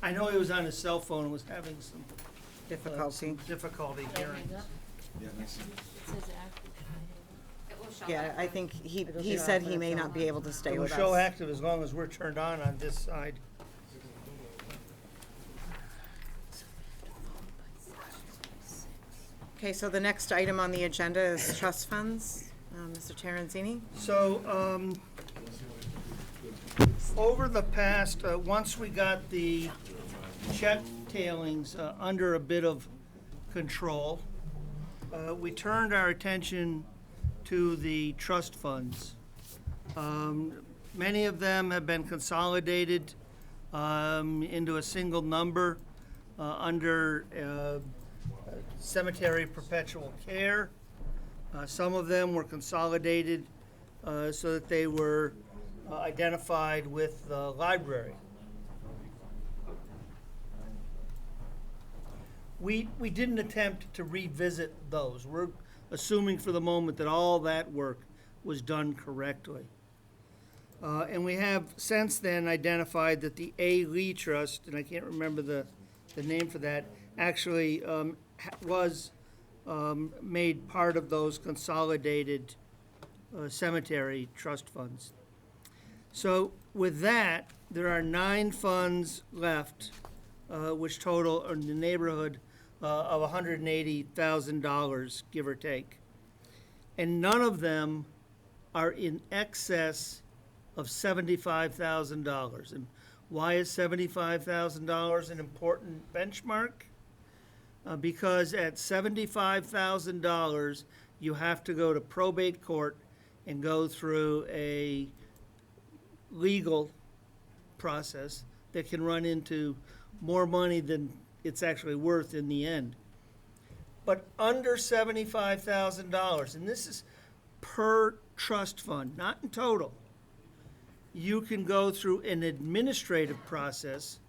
I know he was on his cell phone and was having some Difficulty. difficulty hearing. Yeah, that's it. It says active. Yeah, I think he said he may not be able to stay It will with show us. active as long as we're turned on this side. Okay, so the next item on the agenda is trust funds. Mr. Terenzini? So, over the past, once we got the check tailings under a bit of control, we turned our attention to the trust funds. Many of them have been consolidated into a single number under cemetery perpetual care. Some of them were consolidated so that they were identified with the library. We didn't attempt to revisit those. We're assuming for the moment that all that work was done correctly. And we have since then identified that the A. Lee Trust, and I can't remember the name for that, actually was made part of those consolidated cemetery trust funds. So with that, there are 9 funds left, which total in the neighborhood of $180,000, give or take. And none of them are in excess of $75,000. And why is $75,000 an important benchmark? Because at $75,000, you have to go to probate court and go through a legal process that can run into more money than it's actually worth in the end. But under $75,000, and this is per trust fund, not in total, you can go through an administrative process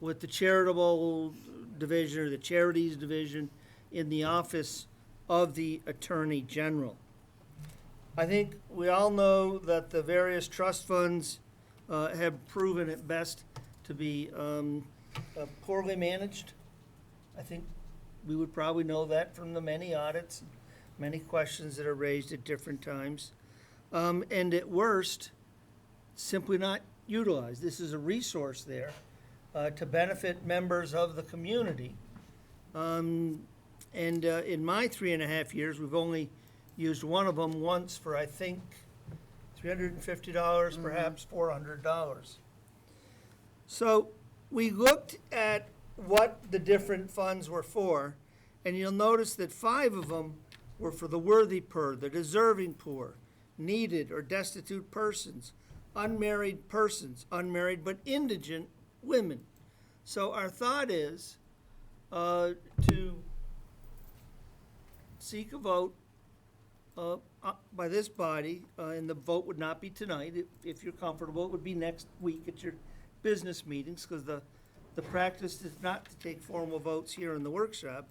with the charitable division or the charities division in the office of the Attorney General. I think we all know that the various trust funds have proven at best to be poorly managed. I think we would probably know that from the many audits, many questions that are raised at different times. And at worst, simply not utilized. This is a resource there to benefit members of the community. In my 3.5 years, we've only used one of them once for, I think, $350, perhaps $400. So we looked at what the different funds were for, and you'll notice that 5 of them were for the worthy poor, the deserving poor, needed or destitute persons, unmarried but indigent women. So our thought is to seek a vote by this body, and the vote would not be tonight. If you're comfortable, it would be next week at your business meetings, because the practice is not to take formal votes here in the workshop.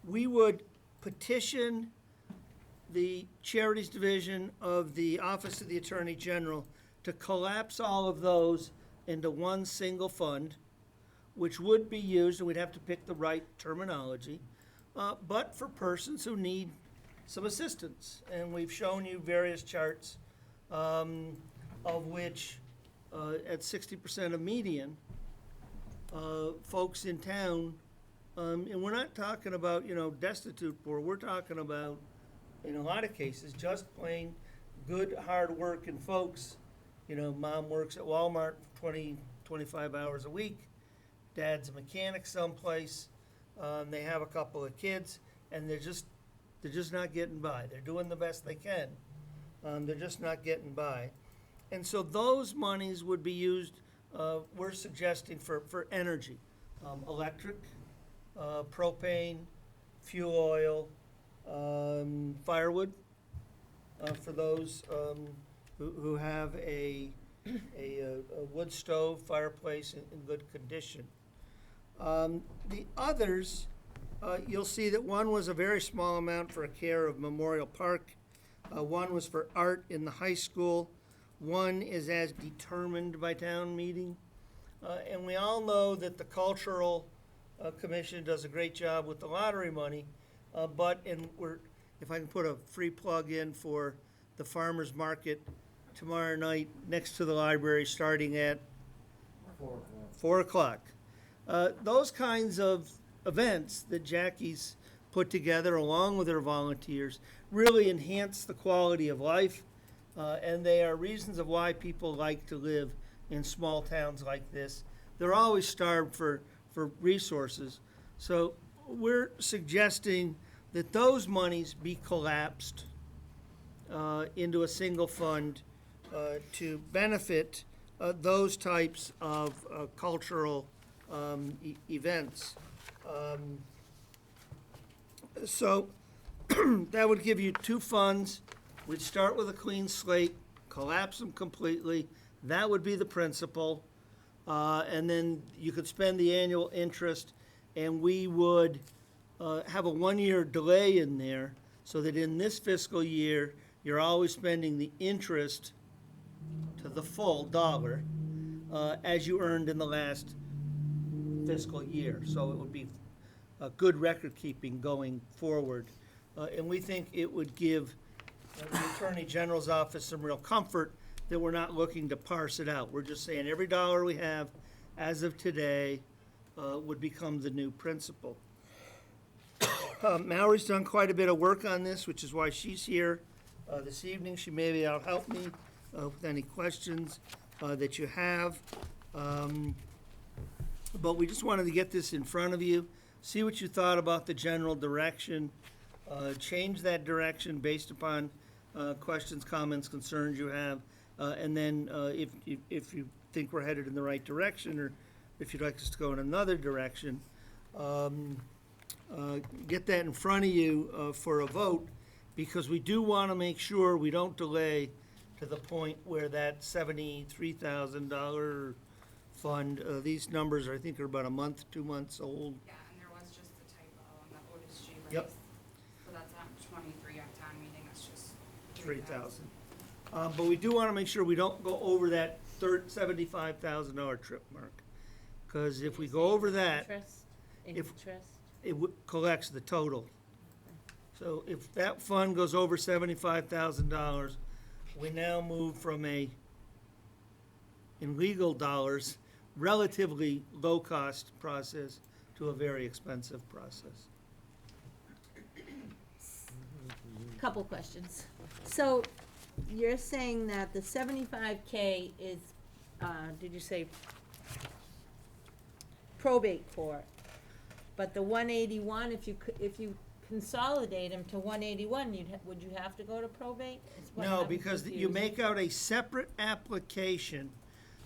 We would petition the Charities Division of the Office of the Attorney General to collapse all of those into one single fund, which would be used, and we'd have to pick the right terminology, but for persons who need some assistance. And we've shown you various charts, of which at 60% of median, folks in town, and we're not talking about, destitute poor, we're talking about, in a lot of cases, just plain good, hard-working folks. Mom works at Walmart 20, 25 hours a week. Dad's a mechanic someplace. They have a couple of kids, and they're just not getting by. They're doing the best they can. They're just not getting by. And so those monies would be used, we're suggesting, for energy, electric, propane, fuel oil, firewood, for those who have a wood stove, fireplace in good condition. The others, you'll see that one was a very small amount for care of Memorial Park. One was for art in the high school. One is as determined by town meeting. And we all know that the Cultural Commission does a great job with the lottery money. If I can put a free plug in for the farmer's market tomorrow night next to the library, starting at 4 o'clock. Those kinds of events that Jackie's put together along with her volunteers really enhance the quality of life, and they are reasons of why people like to live in small towns like this. They're always starved for resources. So we're suggesting that those monies be collapsed into a single fund to benefit those types of cultural events. So that would give you two funds. We'd start with a clean slate, collapse them completely. That would be the principal. And then you could spend the annual interest, and we would have a 1-year delay in there so that in this fiscal year, you're always spending the interest to the full dollar as you earned in the last fiscal year. So it would be a good record keeping going forward. And we think it would give the Attorney General's office some real comfort that we're not looking to parse it out. We're just saying every dollar we have as of today would become the new principal. Mallory's done quite a bit of work on this, which is why she's here this evening. She may be able to help me with any questions that you have. But we just wanted to get this in front of you, see what you thought about the general direction, change that direction based upon questions, comments, concerns you have, and then if you think we're headed in the right direction, or if you'd like us to go in another direction, get that in front of you for a vote, because we do want to make sure we don't delay to the point where that $73,000 fund, these numbers I think are about a month, 2 months old. Yeah, and there was just a typo on the Otis G raise. Yep. So that's not 23 at town meeting, that's just 3,000. But we do want to make sure we don't go over that $75,000 trip mark, because if we go over that, Interest? it collects the total. So if that fund goes over $75,000, we now move from in legal dollars, relatively low-cost process to a very expensive process. Couple questions. So you're saying that the 75K is, did you say probate court? But the 181, if you consolidate them to 181, would you have to go to probate? Is what No, I'm because you confused. make out a separate application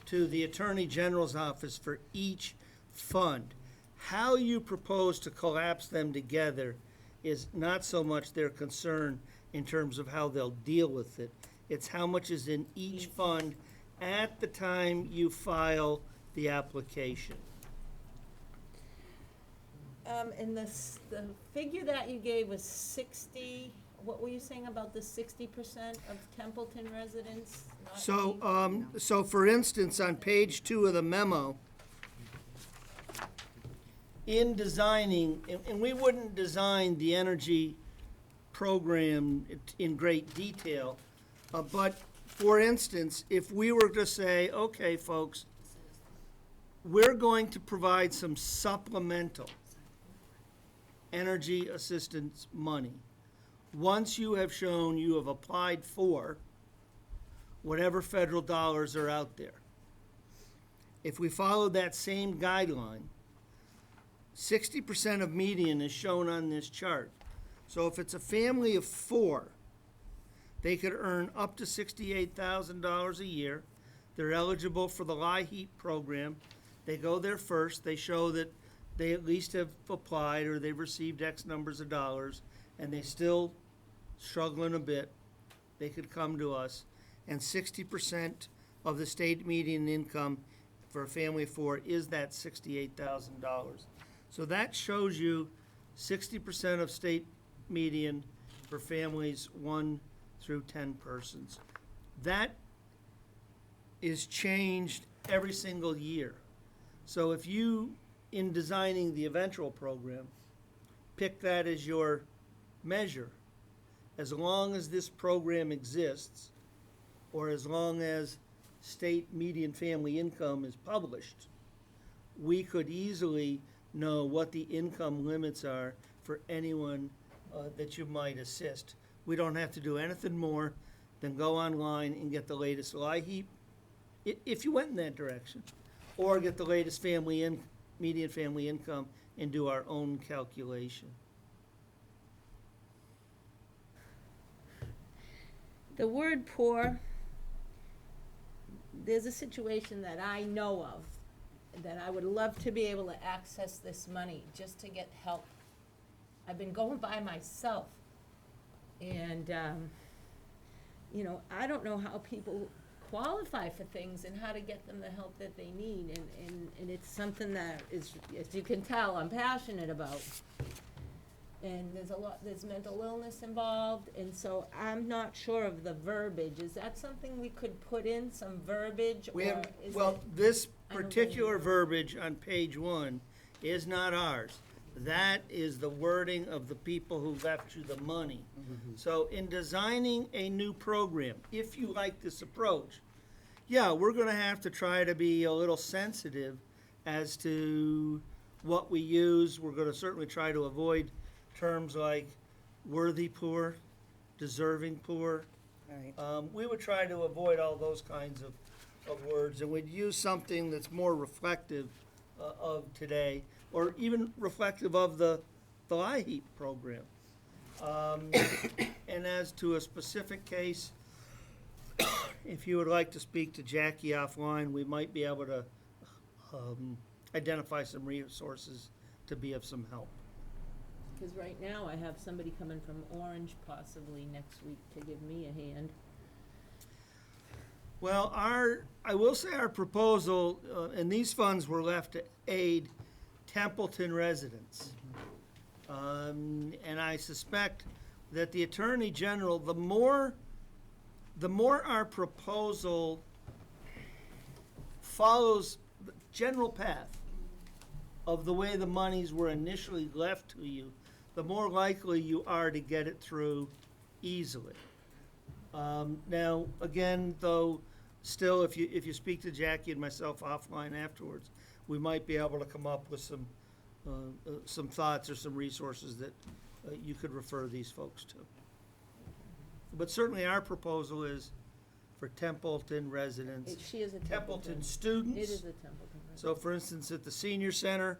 to the Attorney General's office for each fund. How you propose to collapse them together is not so much their concern in terms of how they'll deal with it. It's how much is in each fund at the time you file the application. And the figure that you gave was 60, what were you saying about the 60% of Templeton residents? not being- So for instance, on page 2 of the memo, in designing, and we wouldn't design the energy program in great detail, but for instance, if we were to say, okay, folks, we're going to provide some supplemental energy assistance money. Once you have shown you have applied for whatever federal dollars are out there. If we follow that same guideline, 60% of median is shown on this chart. So if it's a family of 4, they could earn up to $68,000 a year. They're eligible for the LIHEAP program. They go there first. They show that they at least have applied or they've received X numbers of dollars, and they still struggling a bit. They could come to us, and 60% of the state median income for a family of 4 is that $68,000. So that shows you 60% of state median for families 1 through 10 persons. That is changed every single year. So if you, in designing the eventual program, pick that as your measure, as long as this program exists, or as long as state median family income is published, we could easily know what the income limits are for anyone that you might assist. We don't have to do anything more than go online and get the latest LIHEAP, if you went in that direction, or get the latest median family income and do our own calculation. The word poor, there's a situation that I know of that I would love to be able to access this money just to get help. I've been going by myself, and you know, I don't know how people qualify for things and how to get them the help that they need, and it's something that is, as you can tell, I'm passionate about. And there's mental illness involved, and so I'm not sure of the verbiage. Is that something we could put in, some verbiage, or is it? This I don't really particular know. verbiage on page 1 is not ours. That is the wording of the people who left you the money. So in designing a new program, if you like this approach, yeah, we're gonna have to try to be a little sensitive as to what we use. We're gonna certainly try to avoid terms like worthy poor, deserving poor. Right. We would try to avoid all those kinds of words, and we'd use something that's more reflective of today, or even reflective of the LIHEAP program. And as to a specific case, if you would like to speak to Jackie offline, we might be able to identify some resources to be of some help. Because right now I have somebody coming from Orange possibly next week to give me a hand. Well, I will say our proposal, and these funds were left to aid Templeton residents. And I suspect that the Attorney General, the more our proposal follows the general path of the way the monies were initially left to you, the more likely you are to get it through easily. Now, again, though, still, if you speak to Jackie and myself offline afterwards, we might be able to come up with some thoughts or some resources that you could refer these folks to. But certainly our proposal is for Templeton residents. She is a Templeton students. It is a Templeton resident. So for instance, at the senior center,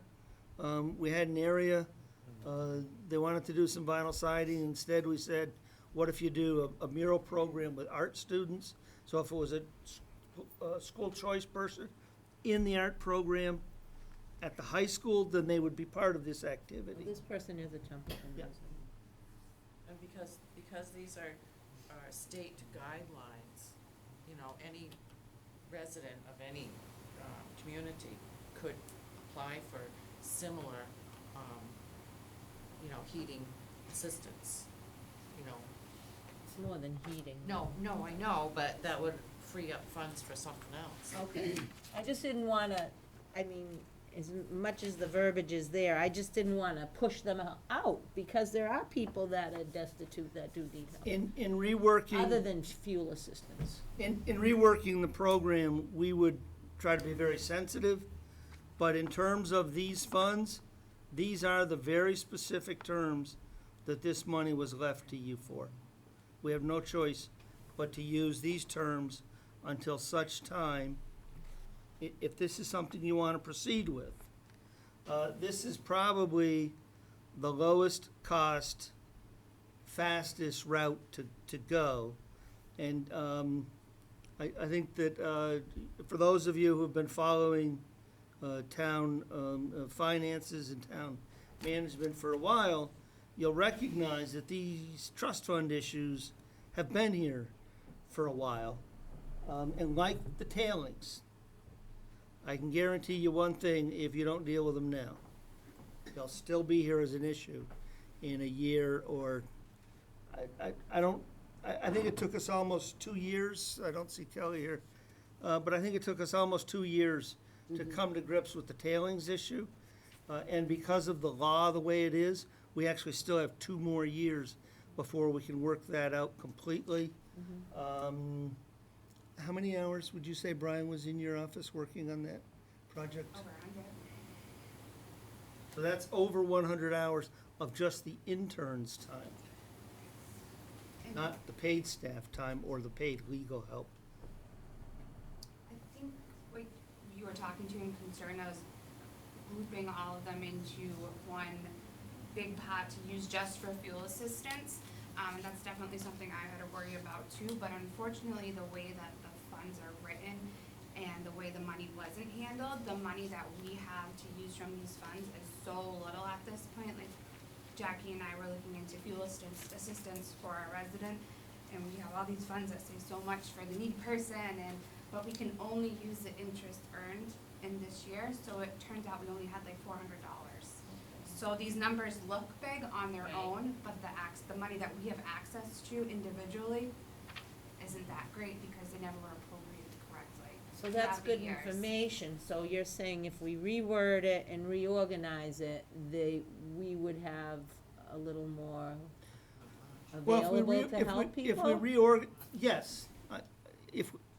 we had an area They wanted to do some vinyl siding. Instead, we said, what if you do a mural program with art students? So if it was a school choice person in the art program at the high school, then they would be part of this activity. This person is a Templeton Yeah. resident. And because these are state guidelines, you know, any resident of any community could apply for similar, you know, heating assistance, you know. It's more than heating. No, I know, but that would free up funds for something else. Okay. I just didn't wanna, I mean, as much as the verbiage is there, I just didn't wanna push them out, because there are people that are destitute that do need help. In reworking. Other than fuel assistance. In reworking the program, we would try to be very sensitive, but in terms of these funds, these are the very specific terms that this money was left to you for. We have no choice but to use these terms until such time, if this is something you want to proceed with. This is probably the lowest cost, fastest route to go. And I think that for those of you who have been following town finances and town management for a while, you'll recognize that these trust fund issues have been here for a while. And like the tailings, I can guarantee you one thing, if you don't deal with them now, they'll still be here as an issue in a year or, I think it took us almost 2 years, I don't see Kelly here, but I think it took us almost 2 years to come to grips with the tailings issue. And because of the law the way it is, we actually still have 2 more years before we can work that out completely. How many hours would you say Brian was in your office working on that project? Over 100. So that's over 100 hours of just the intern's time, not the paid staff time or the paid legal help. I think what you were talking to in concern, I was grouping all of them into one big pot to use just for fuel assistance. And that's definitely something I had to worry about too, but unfortunately, the way that the funds are written and the way the money wasn't handled, the money that we have to use from these funds is so little at this point. Like Jackie and I were looking into fuel assistance for our resident, and we have all these funds that say so much for the needy person, but we can only use the interest earned in this year, so it turns out we only had like $400. So these numbers look big on their own, but the money that we have access to individually isn't that great because they never were appropriated correctly. So that's throughout the good years. information. So you're saying if we reword it and reorganize it, we would have a little more available to help people? Yes.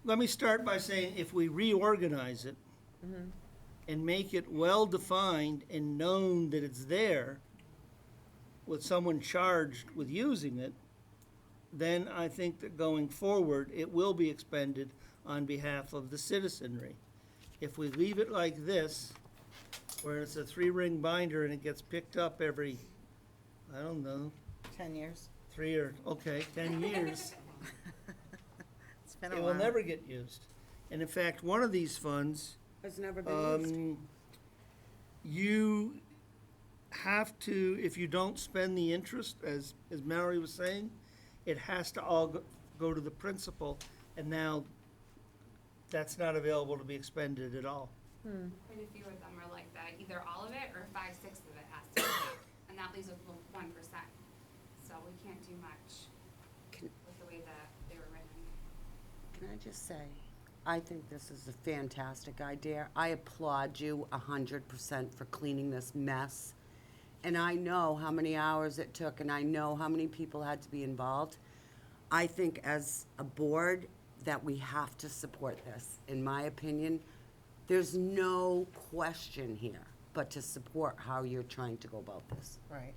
Let me start by saying, if we reorganize it and make it well-defined and known that it's there with someone charged with using it, then I think that going forward, it will be expended on behalf of the citizenry. If we leave it like this, where it's a 3-ring binder and it gets picked up every, I don't know, 10 years. 10 years, It's been a it while. will never get used. And in fact, one of these funds, It's never been used. you have to, if you don't spend the interest, as Mallory was saying, it has to all go to the principal, and now that's not available to be expended at all. Quite a few of them are like that, either all of it or 5/6 of it has to be paid, and that leaves us with 1%. So we can't do much with the way that they were written. Can I just say, I think this is a fantastic idea. I applaud you 100% for cleaning this mess. And I know how many hours it took, and I know how many people had to be involved. I think as a board that we have to support this. In my opinion, there's no question here but to support how you're trying to go about this. Right.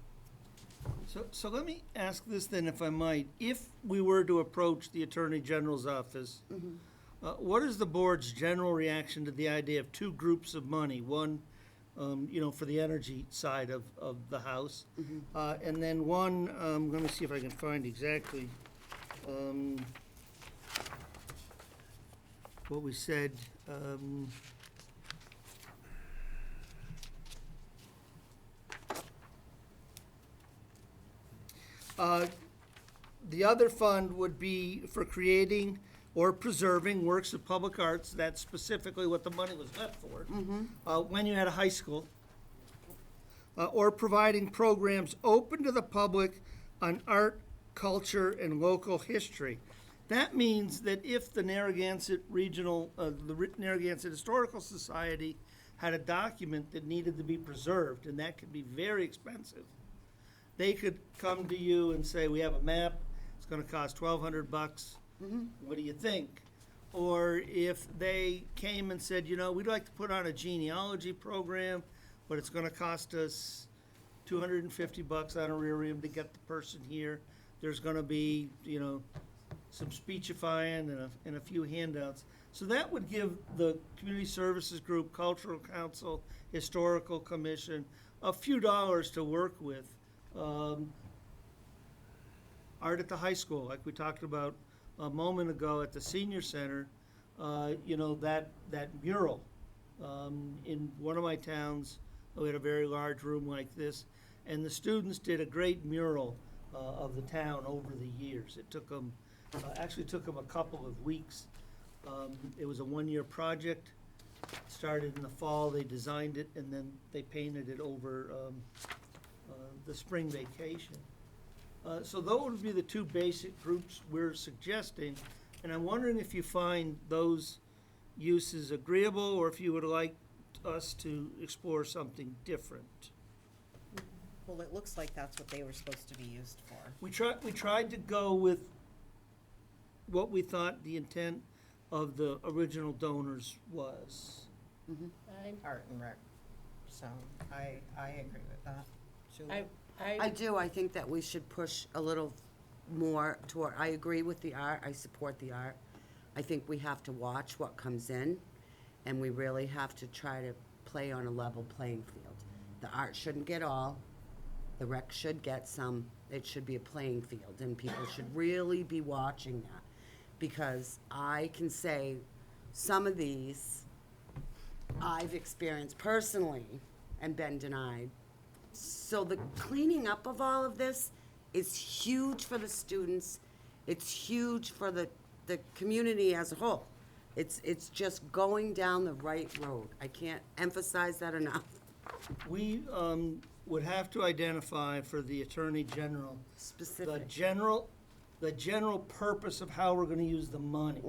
So let me ask this then, if I might. If we were to approach the Attorney General's office, what is the board's general reaction to the idea of 2 groups of money? One for the energy side of the house. And then one, let me see if I can find exactly what we said. The other fund would be for creating or preserving works of public arts. That's specifically what the money was left for. When you had a high school. Or providing programs open to the public on art, culture, and local history. That means that if the Narragansett Narragansett Historical Society had a document that needed to be preserved, and that could be very expensive, they could come to you and say, we have a map, it's gonna cost $1,200. What do you think? Or if they came and said, we'd like to put on a genealogy program, but it's gonna cost us $250 honorarium to get the person here. There's gonna be, some speechifying and a few handouts. So that would give the Community Services Group, Cultural Council, Historical Commission, a few dollars to work with. Art at the high school, like we talked about a moment ago at the senior center, that mural. In one of my towns, we had a very large room like this, and the students did a great mural of the town over the years. It took them, actually took them a couple of weeks. It was a one-year project. Started in the fall, they designed it, and then they painted it over the spring vacation. So those would be the two basic groups we're suggesting, and I'm wondering if you find those uses agreeable, or if you would like us to explore something different. Well, it looks like that's what they were supposed to be used for. We tried to go with what we thought the intent of the original donors was. Art and rec, so I agree with that. Julie? I do. I think that we should push a little more toward, I agree with the art. I support the art. I think we have to watch what comes in, and we really have to try to play on a level playing field. The art shouldn't get all. The rec should get some. It should be a playing field, and people should really be watching that. Because I can say some of these I've experienced personally and been denied. So the cleaning up of all of this is huge for the students. It's huge for the community as a whole. It's just going down the right road. I can't emphasize that enough. We would have to identify for the Attorney General Specific. the general purpose of how we're gonna use the money.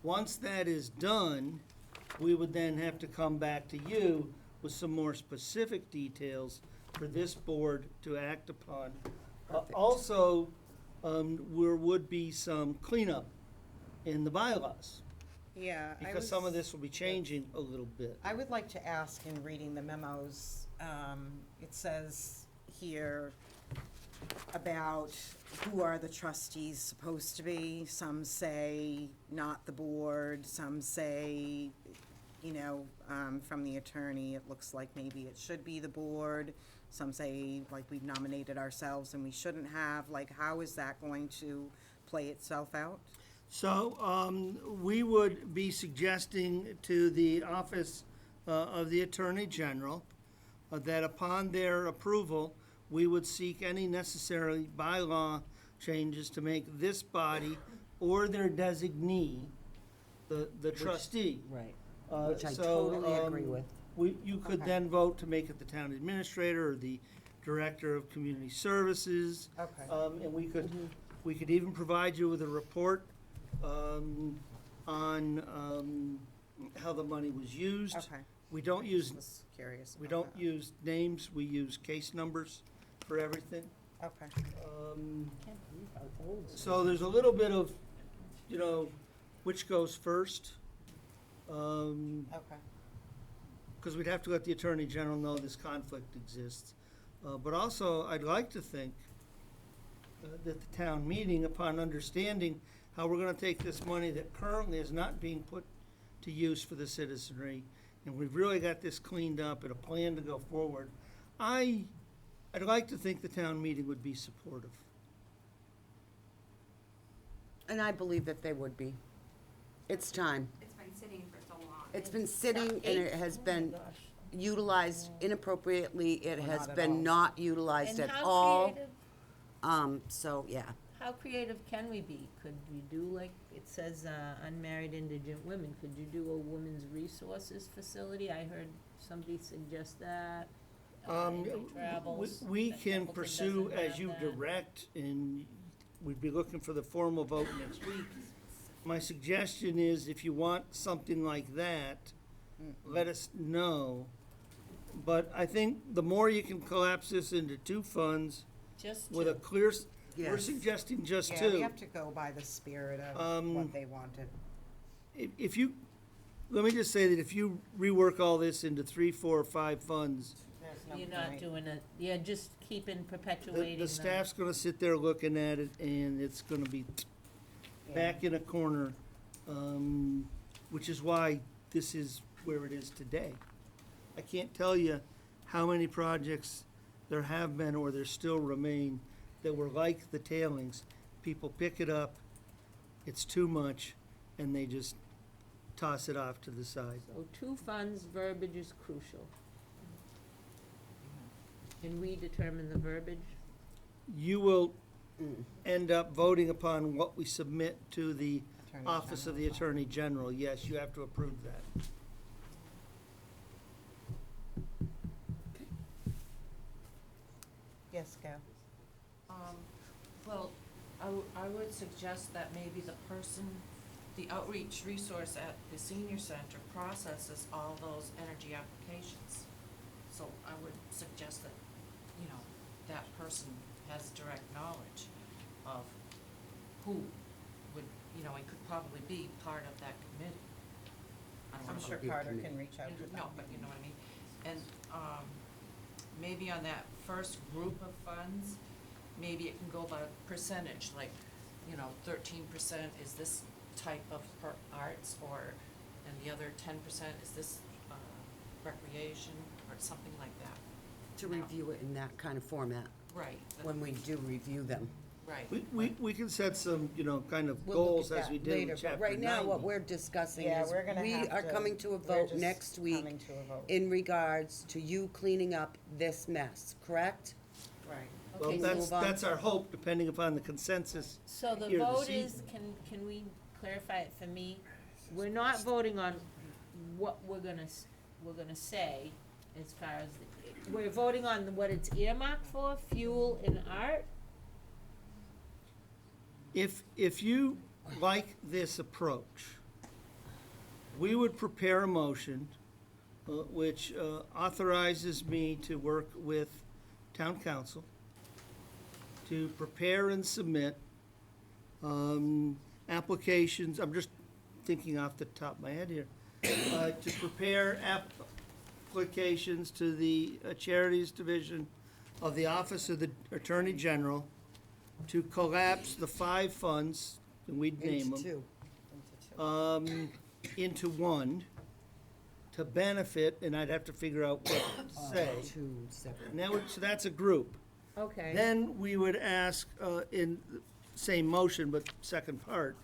Once that is done, we would then have to come back to you with some more specific details for this board to act upon. Also, there would be some cleanup in the bylaws, Yeah. because some of this will be changing a little bit. I would like to ask, in reading the memos, it says here about who are the trustees supposed to be. Some say not the board, some say, from the attorney, it looks like maybe it should be the board. Some say, like, we've nominated ourselves and we shouldn't have. Like, how is that going to play itself out? So, we would be suggesting to the Office of the Attorney General that upon their approval, we would seek any necessary bylaw changes to make this body or their designee the trustee. Right. Which I totally agree with. You could then vote to make it the town administrator or the director of community services. Okay. And we could even provide you with a report on how the money was used. Okay. We don't use, Just curious. we about don't use names, we use case numbers for everything. that. Okay. So there's a little bit of, which goes first. Okay. Because we'd have to let the Attorney General know this conflict exists. But also, I'd like to think that the town meeting, upon understanding how we're gonna take this money that currently is not being put to use for the citizenry, and we've really got this cleaned up and a plan to go forward, I'd like to think the town meeting would be supportive. And I believe that they would be. It's time. It's been sitting for so long. It's been sitting and it has been utilized inappropriately. It has Not at been all. not utilized And at how all. creative- So, yeah. How creative can we be? Could we do, like, it says, unmarried indigent women, could you do a women's resources facility? I heard somebody suggest that. in travels, We that can Templeton pursue doesn't as have you that. direct, and we'd be looking for the formal vote next week. My suggestion is, if you want something like that, let us know. But I think the more you can collapse this into two funds Just with a two. clear, we're Yes. suggesting just Yeah, two. we have to go by the spirit of what they wanted. If you, let me just say that if you rework all this into 3, 4, or 5 funds, There's no You're not point. doing it, you're just keeping, perpetuating the staff's gonna sit there looking at it, and it's gonna be back in a corner, which is why this is where it is today. I can't tell you how many projects there have been or there still remain that were like the tailings. People pick it up, it's too much, and they just toss it off to the side. So two funds, verbiage is crucial. Can we determine the verbiage? You will end up voting upon what we submit to the Attorney Office of the General. Attorney General. Yes, you have to approve that. Yes, Gail? Well, I would suggest that maybe the person, the outreach resource at the senior center processes all those energy applications. So I would suggest that, you know, that person has direct knowledge of who would, you know, and could probably be part of that committee. I don't I'm wanna- sure Carter can reach out to them. No, but you know what I mean? And, maybe on that first group of funds, maybe it can go by percentage, like, you know, 13% is this type of arts, or, and the other 10% is this, recreation, or something like that. To Now- review it in that kind of format, Right. when we do review them. Right. We can set some, kind of We'll look goals at as that we did later, with but chapter right now, what 90. we're discussing Yeah, is, we're gonna we have are to- coming to a we're vote just next week coming to a vote. in regards to you cleaning up this mess, correct? Right. Well, Okay, that's, move on. that's our hope, depending upon the consensus. so the here this vote is, evening. can we clarify it for me? We're not voting on what we're gonna say as far as, we're voting on what it's earmarked for, fuel and art? If you like this approach, we would prepare a motion which authorizes me to work with town council to prepare and submit applications, I'm just thinking off the top of my head here, to prepare applications to the Charities Division of the Office of the Attorney General to collapse the 5 funds, and we'd name them. Into two. Into one, to benefit, and I'd have to figure out what to say. Two separate. And that would, so that's a group. Okay. Then we would ask, in the same motion, but second part,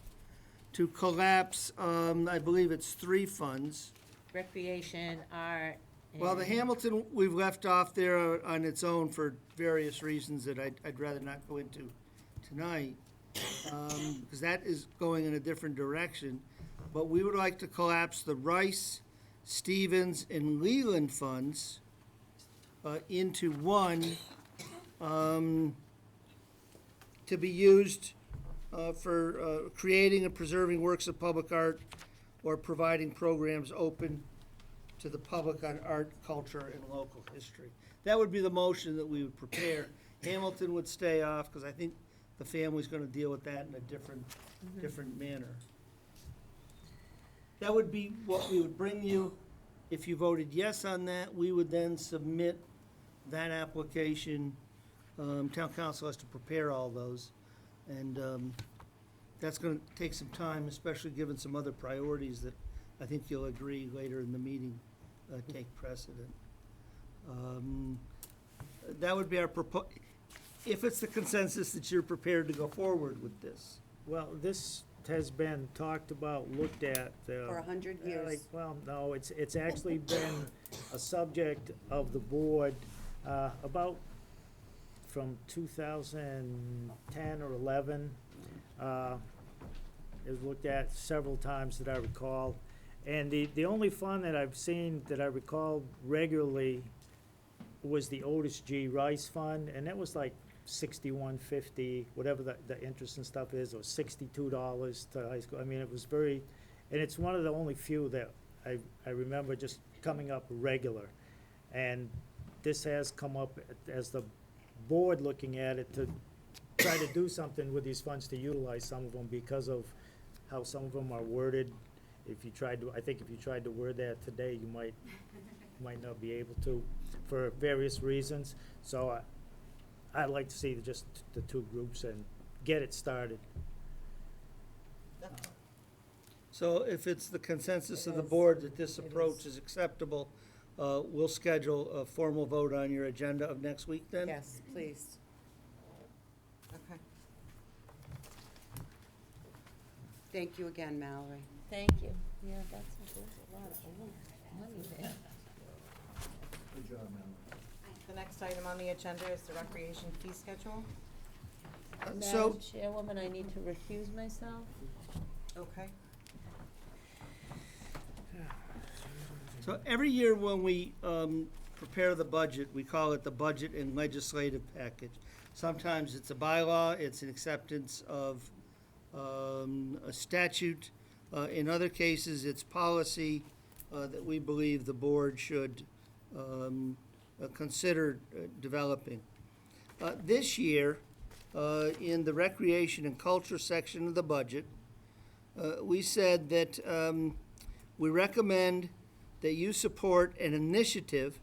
to collapse, I believe it's 3 funds. Recreation, art. Well, the and- Hamilton, we've left off there on its own for various reasons that I'd rather not go into tonight, because that is going in a different direction. But we would like to collapse the Rice, Stevens, and Leland funds into one, to be used for creating and preserving works of public art or providing programs open to the public on art, culture, and local history. That would be the motion that we would prepare. Hamilton would stay off, because I think the family's gonna deal with that in a different manner. That would be what we would bring you. If you voted yes on that, we would then submit that application. Town council has to prepare all those, and that's gonna take some time, especially given some other priorities that I think you'll agree later in the meeting take precedent. That would be our if it's the consensus that you're prepared to go forward with this. Well, this has been talked about, looked at. For 100 years. Well, no, it's actually been a subject of the board about from 2010 or 11. It was looked at several times that I recall. And the only fund that I've seen that I recall regularly was the Otis G. Rice Fund, and that was like $61.50, whatever the interest and stuff is, or $62 to high school. I mean, it was very, and it's one of the only few that I remember just coming up regular. And this has come up as the board looking at it to try to do something with these funds to utilize some of them because of how some of them are worded. If you tried to, I think if you tried to word that today, you might not be able to for various reasons. So I'd like to see just the two groups and get it started. So if it's the consensus of the board that this approach is acceptable, we'll schedule a formal vote on your agenda of next week then? Yes, please. Okay. Thank you again, Mallory. Thank you. Yeah, that's a lot of money there. Good job, man. The next item on the agenda is the recreation fee schedule. So- Madam Chairwoman, I need to recuse myself. Okay. So every year when we prepare the budget, we call it the budget and legislative package. Sometimes it's a bylaw, it's an acceptance of a statute. In other cases, it's policy that we believe the board should consider developing. This year, in the recreation and culture section of the budget, we said that we recommend that you support an initiative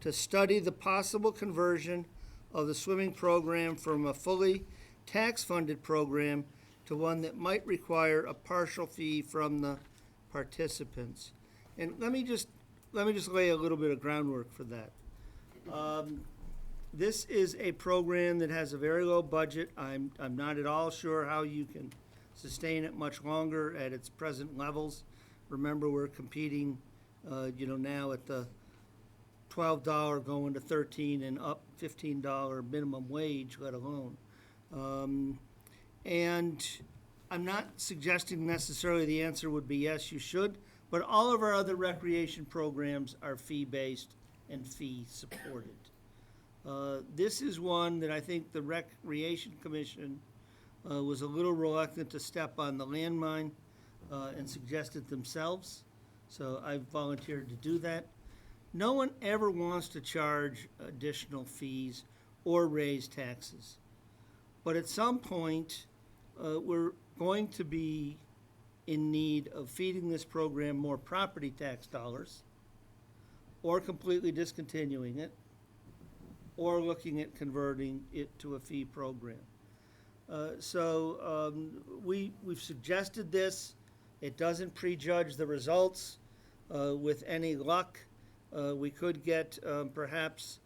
to study the possible conversion of the swimming program from a fully tax-funded program to one that might require a partial fee from the participants. And let me just lay a little bit of groundwork for that. This is a program that has a very low budget. I'm not at all sure how you can sustain it much longer at its present levels. Remember, we're competing, now at the $12 going to $13 and up $15 minimum wage, let alone. And I'm not suggesting necessarily the answer would be yes, you should, but all of our other recreation programs are fee-based and fee-supported. This is one that I think the Recreation Commission was a little reluctant to step on the landmine and suggested themselves, so I volunteered to do that. No one ever wants to charge additional fees or raise taxes. But at some point, we're going to be in need of feeding this program more property tax dollars, or completely discontinuing it, or looking at converting it to a fee program. We've suggested this. It doesn't prejudge the results. With any luck, we could get perhaps,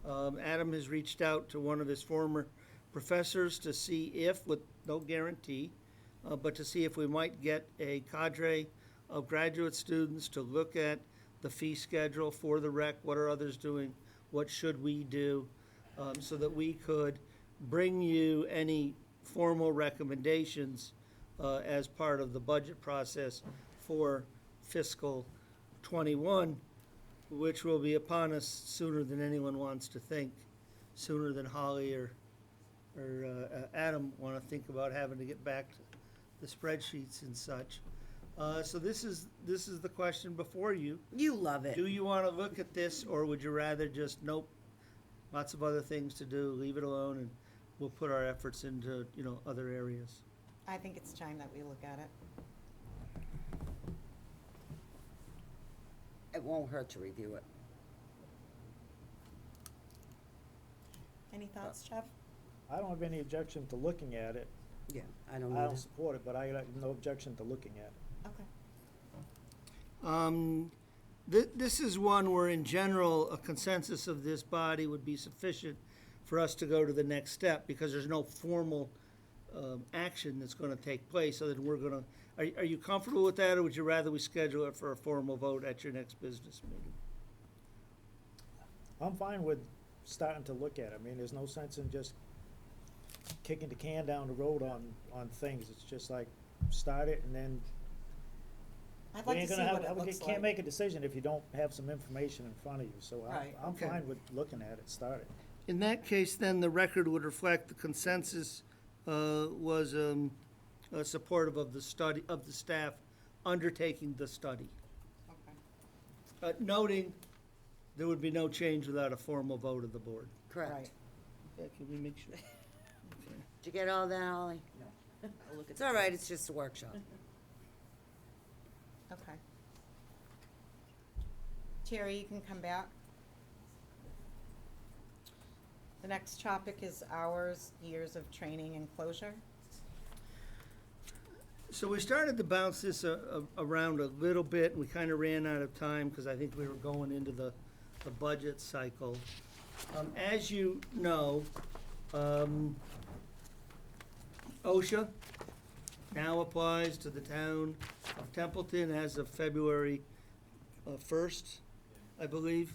Adam has reached out to one of his former professors to see if, with no guarantee, but to see if we might get a cadre of graduate students to look at the fee schedule for the rec, what are others doing, what should we do, so that we could bring you any formal recommendations as part of the budget process for fiscal '21, which will be upon us sooner than anyone wants to think, sooner than Holly or Adam want to think about having to get back to the spreadsheets and such. So this is the question before you. You love it. Do you want to look at this, or would you rather just, nope, lots of other things to do, leave it alone, and we'll put our efforts into, other areas? I think it's time that we look at it. It won't hurt to review it. Any thoughts, Jeff? I don't have any objection to looking at it. Yeah, I don't I either. don't support it, but I have no objection to looking at it. Okay. This is one where, in general, a consensus of this body would be sufficient for us to go to the next step, because there's no formal action that's going to take place, so that we're going to, are you comfortable with that, or would you rather we schedule it for a formal vote at your next business meeting? I'm fine with starting to look at it. I mean, there's no sense in just kicking the can down the road on things. It's just like, start it, and then I'd we like to ain't see gonna what have, it we looks can't like. make a decision if you don't have some information in front of you, so Right, I'm okay. fine with looking at it, start it. In that case, then, the record would reflect the consensus was supportive of the study, of the staff undertaking the study. Okay. Noting there would be no change without a formal vote of the board. Correct. Right. Yeah, can we make sure? Did you get all that, Holly? I'll look at It's all right, it's just a workshop. Okay. Terry, you can come back. The next topic is hours, years of training and closure. So we started to bounce this around a little bit, and we kind of ran out of time because I think we were going into the budget cycle. As you know, OSHA now applies to the town of Templeton as of February 1st, I believe.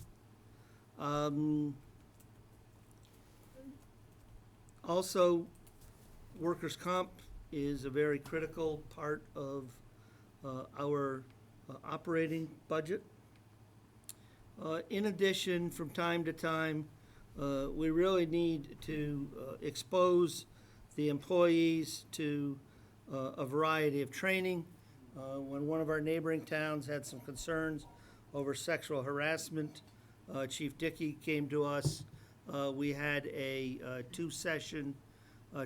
Also, workers' comp is a very critical part of our operating budget. In addition, from time to time, we really need to expose the employees to a variety of training. When one of our neighboring towns had some concerns over sexual harassment, Chief Dickey came to us. We had a two-session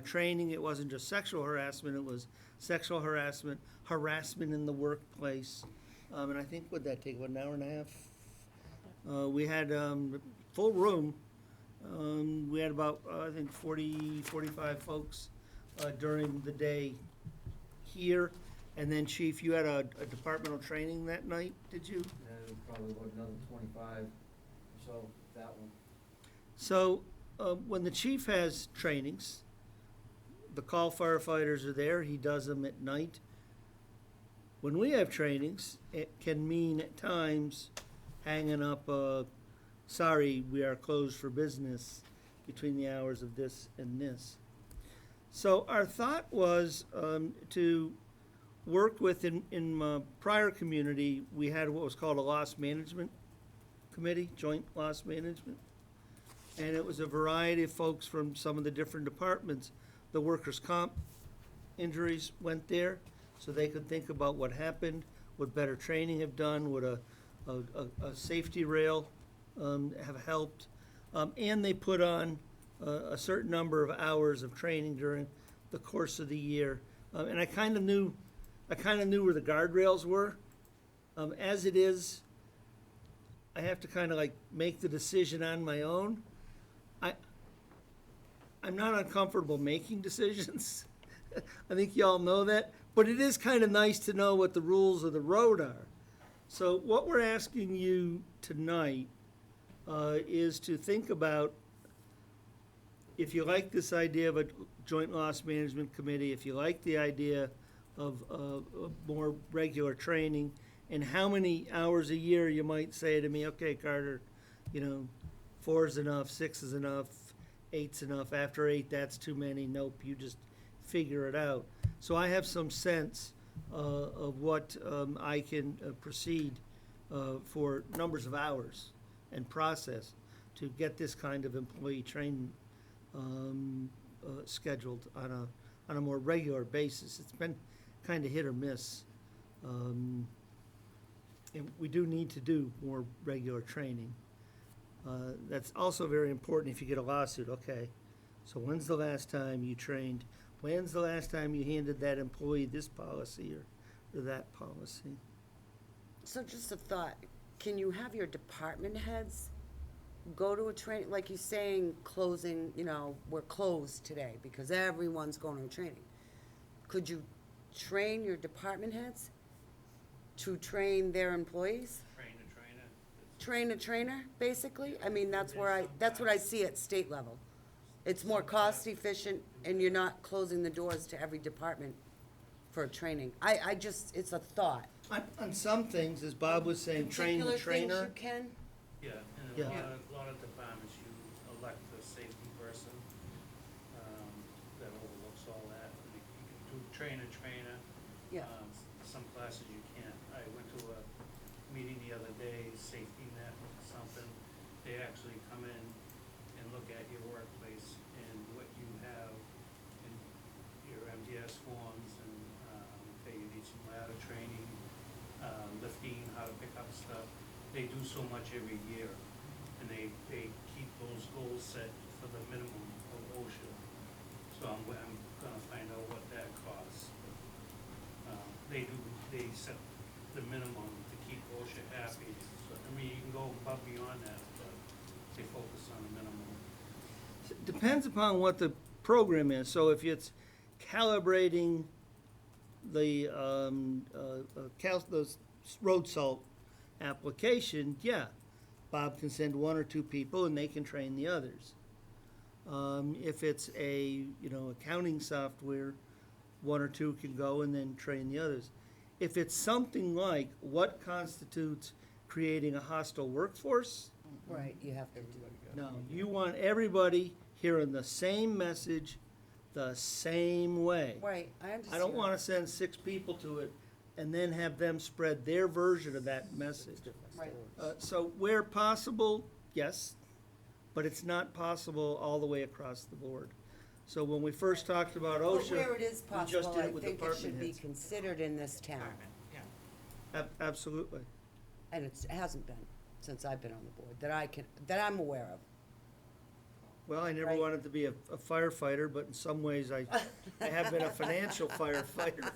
training. It wasn't just sexual harassment, it was sexual harassment, harassment in the workplace. And I think, what'd that take, about an hour and a half? We had full room. We had about, I think, 45 folks during the day here. And then, Chief, you had a departmental training that night, did you? Probably about another 25 or so, that one. So, when the chief has trainings, the call firefighters are there, he does them at night. When we have trainings, it can mean at times hanging up, sorry, we are closed for business between the hours of this and this. So our thought was to work with, in my prior community, we had what was called a loss management committee, joint loss management. And it was a variety of folks from some of the different departments. The workers' comp injuries went there, so they could think about what happened, would better training have done, would a safety rail have helped. And they put on a certain number of hours of training during the course of the year. And I kind of knew where the guardrails were. As it is, I have to kind of like make the decision on my own. I'm not uncomfortable making decisions. I think y'all know that, but it is kind of nice to know what the rules of the road are. So what we're asking you tonight is to think about, if you like this idea of a joint loss management committee, if you like the idea of more regular training, and how many hours a year you might say to me, okay, Carter, 4 is enough, 6 is enough, 8's enough. After 8, that's too many. Nope, you just figure it out. So I have some sense of what I can proceed for numbers of hours and process to get this kind of employee training scheduled on a more regular basis. It's been kind of hit or miss. And we do need to do more regular training. That's also very important if you get a lawsuit. Okay, so when's the last time you trained? When's the last time you handed that employee this policy or that policy? So just a thought, can you have your department heads go to a training, like you're saying, closing, we're closed today because everyone's going to a training. Could you train your department heads to train their employees? Train the trainer. train a trainer, basically? I mean, that's what I see at state level. It's more cost efficient, and you're not closing the doors to every department for training. I just, it's a thought. On some things, as Bob was saying, train the Particular things trainer. you can, Yeah, in Yeah. a lot of departments, you elect a safety person, that overlooks all that. You can train a trainer. Yeah. Some classes you can't. I went to a meeting the other day, safety net, something. They actually come in and look at your workplace and what you have in your MDS forms and, okay, you need some ladder training, lifting, how to pick up stuff. They do so much every year, and they keep those goals set for the minimum of OSHA. So I'm gonna find out what that costs. They set the minimum to keep OSHA happy. So, I mean, you can go above beyond that, but they focus on the minimum. Depends upon what the program is. So if it's calibrating the road salt application, yeah, Bob can send one or two people and they can train the others. If it's a, accounting software, one or two can go and then train the others. If it's something like what constitutes creating a hostile workforce, right, you have to do it. no, you want everybody hearing the same message the same way. Right, I understand. I don't want to send 6 people to it and then have them spread their version of that message. Right. So where possible, yes, but it's not possible all the way across the board. So when we first talked about But OSHA, where it is we just possible, did I it with think it department should be heads. considered in this town. Absolutely. And it hasn't been since I've been on the board, that I'm aware of. Well, I never Right. wanted to be a firefighter, but in some ways I have been a financial firefighter.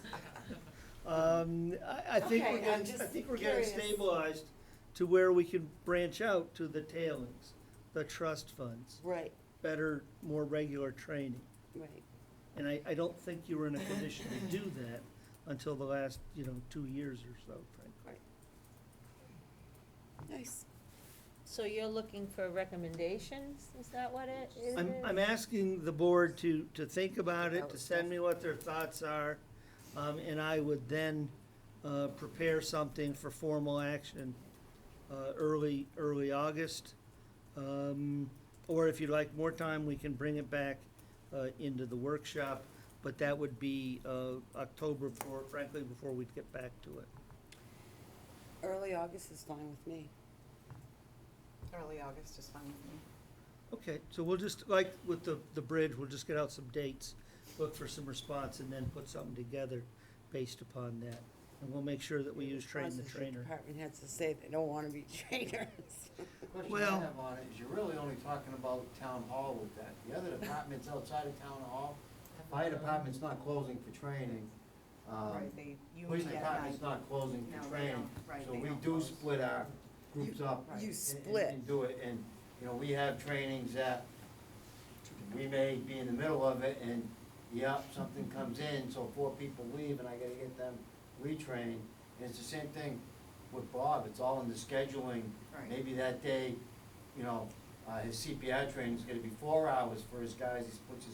I think Okay, we're I'm getting, just I think we're getting curious. stabilized to where we can branch out to the tailings, the trust funds, Right, better, more regular training. right. And I don't think you were in a condition to do that until the last, 2 years or so, frankly. Nice. So you're looking for recommendations, is that what it is? I'm asking the board to think about it, to send me what their thoughts are, and I would then prepare something for formal action early August. Or if you'd like more time, we can bring it back into the workshop, but that would be October, before we'd get back to it. Early August is fine with me. Early August is fine with me. Okay, so we'll just, like with the bridge, we'll just get out some dates, look for some response, and then put something together based upon that. And we'll make sure that we use train the Responses from trainer. Department heads to say they don't wanna be trainers. The question I Well- have on it is you're really only talking about town hall with that. The other departments outside of town hall, fire department's not closing for training. Police department's not closing No, for they training. don't. Right, So they we don't do close. split our groups up. You and- split. And do it, and, we have trainings that we may be in the middle of it and, something comes in, so 4 people leave and I gotta get them retrained. And it's the same thing with Bob, it's all in the scheduling. Right. Maybe that day, his CPR training's gonna be 4 hours for his guys, he puts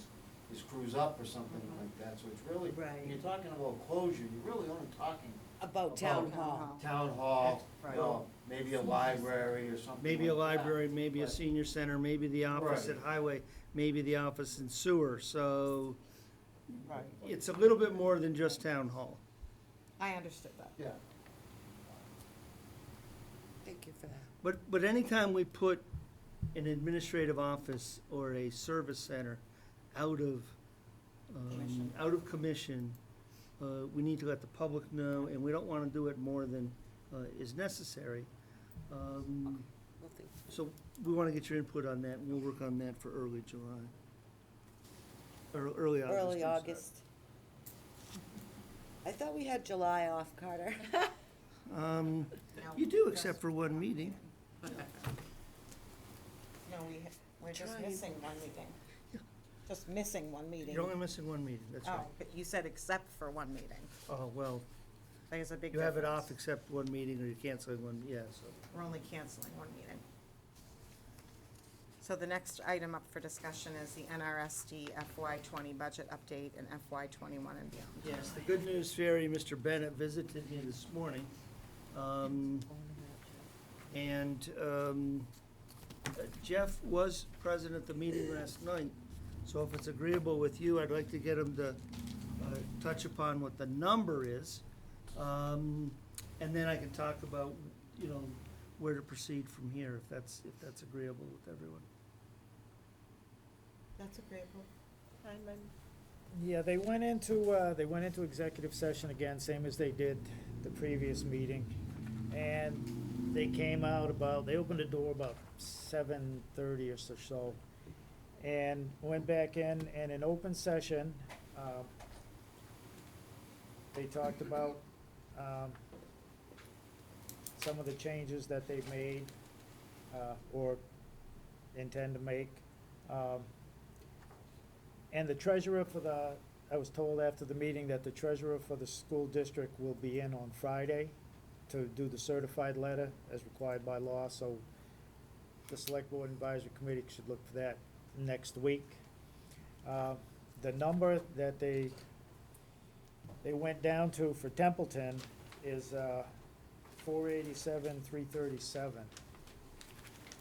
his crews up or something like that. So it's really, Right. when you're talking about closure, you're really only talking About town about hall. town hall, Right. maybe a library or something Maybe a like that. library, maybe a But- senior center, maybe the office Right. at highway, maybe the office in sewer, so Right. it's a little bit more than just town hall. I understood that. Yeah. Thank you for that. But anytime we put an administrative office or a service center out of commission, we need to let the public know, and we don't wanna do it more than is necessary. Well, thank you. So we wanna get your input on that, and we'll work on that for early July. Or early August. Early I'm sorry. August. I thought we had July off, Carter. You do, except for one meeting. No, we're just Trying. missing one meeting. Just missing one meeting. You're only missing one meeting, that's right. Oh, but you said except for one meeting. Oh, well, There's a big You have it difference. off except one meeting, or you're canceling one, yeah, so. We're only canceling one meeting. So the next item up for discussion is the NRSD FY '20 budget update and FY '21 and beyond. Yes, the good news fairy, Mr. Bennett, visited me this morning. Jeff was present at the meeting last night, so if it's agreeable with you, I'd like to get him to touch upon what the number is. And then I can talk about, where to proceed from here, if that's agreeable with everyone. That's agreeable. Yeah, they went into executive session again, same as they did the previous meeting. And they came out they opened the door about 7:30 or so. And went back in, and in open session, they talked about, some of the changes that they've made, or intend to make. And the treasurer I was told after the meeting that the treasurer for the school district will be in on Friday to do the certified letter as required by law, so the select board advisory committee should look for that next week. The number that they went down to for Templeton is, 487,337,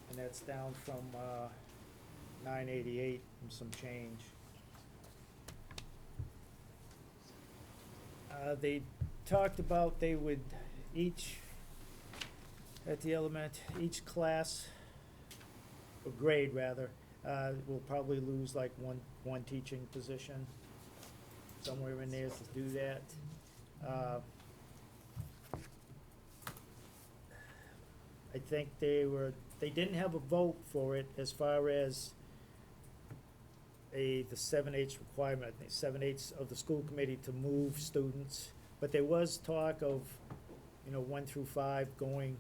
and that's down from, 988 and some change. They talked about they would each class, or grade rather, will probably lose like one teaching position, somewhere in there to do that. I think they didn't have a vote for it as far as the 7/8 requirement, the 7/8 of the school committee to move students. But there was talk of, 1 through 5 going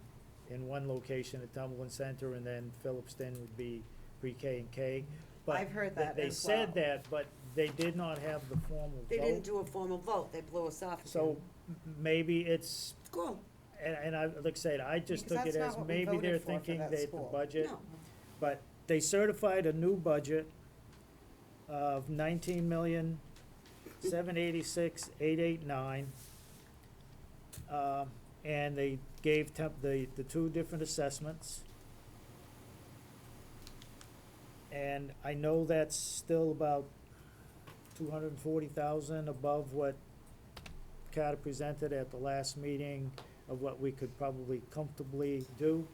in one location at Templeton Center, and then Phillipston would be pre-K and K. But I've heard that they as said well. that, but they did not have the formal vote. They didn't do a formal vote, they blew us off. So maybe it's, Cool. and like I said, I just Because took it that's as not what we maybe voted they're for thinking that that the school. budget, No. but they certified a new budget of 19,786,889. And they gave the two different assessments. And I know that's still about 240,000 above what Carter presented at the last meeting of what we could probably comfortably do.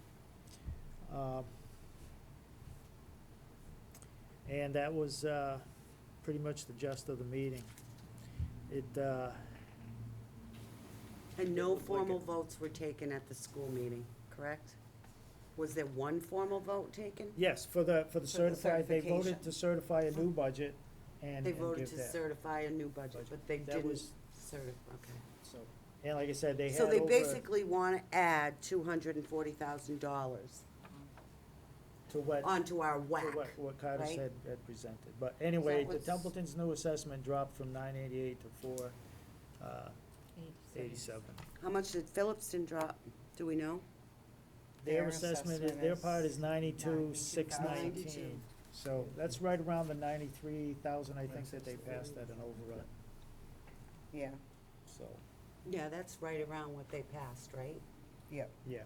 And that was, pretty much the gist of the meeting. And no looked like formal it. votes were taken at the school meeting, correct? Was there one formal vote taken? Yes, for the certified, they voted certification. to certify a new budget and They and voted give to that. certify a new budget, but they That didn't was- certify, okay. So, and like I said, they had So they over basically wanna add $240,000 to what, onto our to whack. what Carter right? said, had presented. But anyway, the what's- Templeton's new assessment dropped from 988 to 487. How much did Phillipston drop? Do we know? Their Their assessment assessment their is part is 92,619. 92. So that's right around the 93,000, I think, that they passed at an overrun, Yeah, so, Yeah, that's right around what they passed, right? yep. yeah.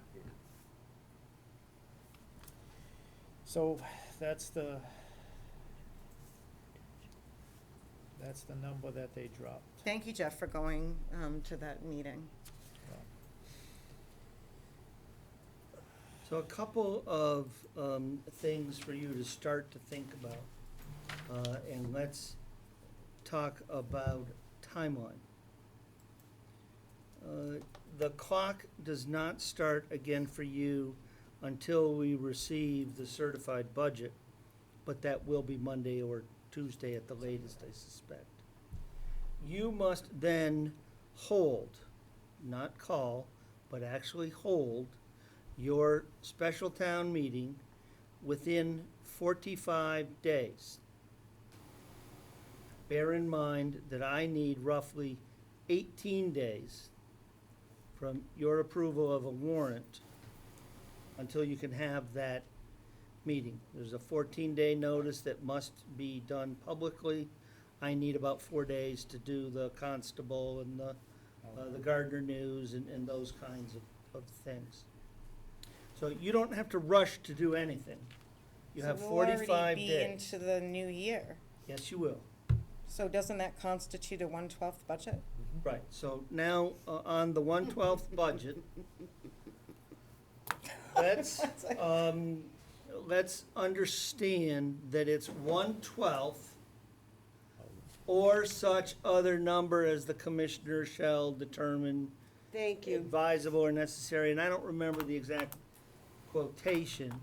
So that's the number that they dropped. Thank you, Jeff, for going to that meeting. So a couple of things for you to start to think about, and let's talk about timeline. The clock does not start again for you until we receive the certified budget, but that will be Monday or Tuesday at the latest, I suspect. You must then hold, not call, but actually hold your special town meeting within 45 days. Bear in mind that I need roughly 18 days from your approval of a warrant until you can have that meeting. There's a 14-day notice that must be done publicly. I need about 4 days to do the constable and the Gardner News and those kinds of things. So you don't have to rush to do anything. You have 45 We'll already be days. into the new year. Yes, you will. So doesn't that constitute a 1/12 budget? Right, so now, on the 1/12 budget, let's understand that it's 1/12 or such other number as the commissioner shall determine Thank you. advisable or necessary, and I don't remember the exact quotation.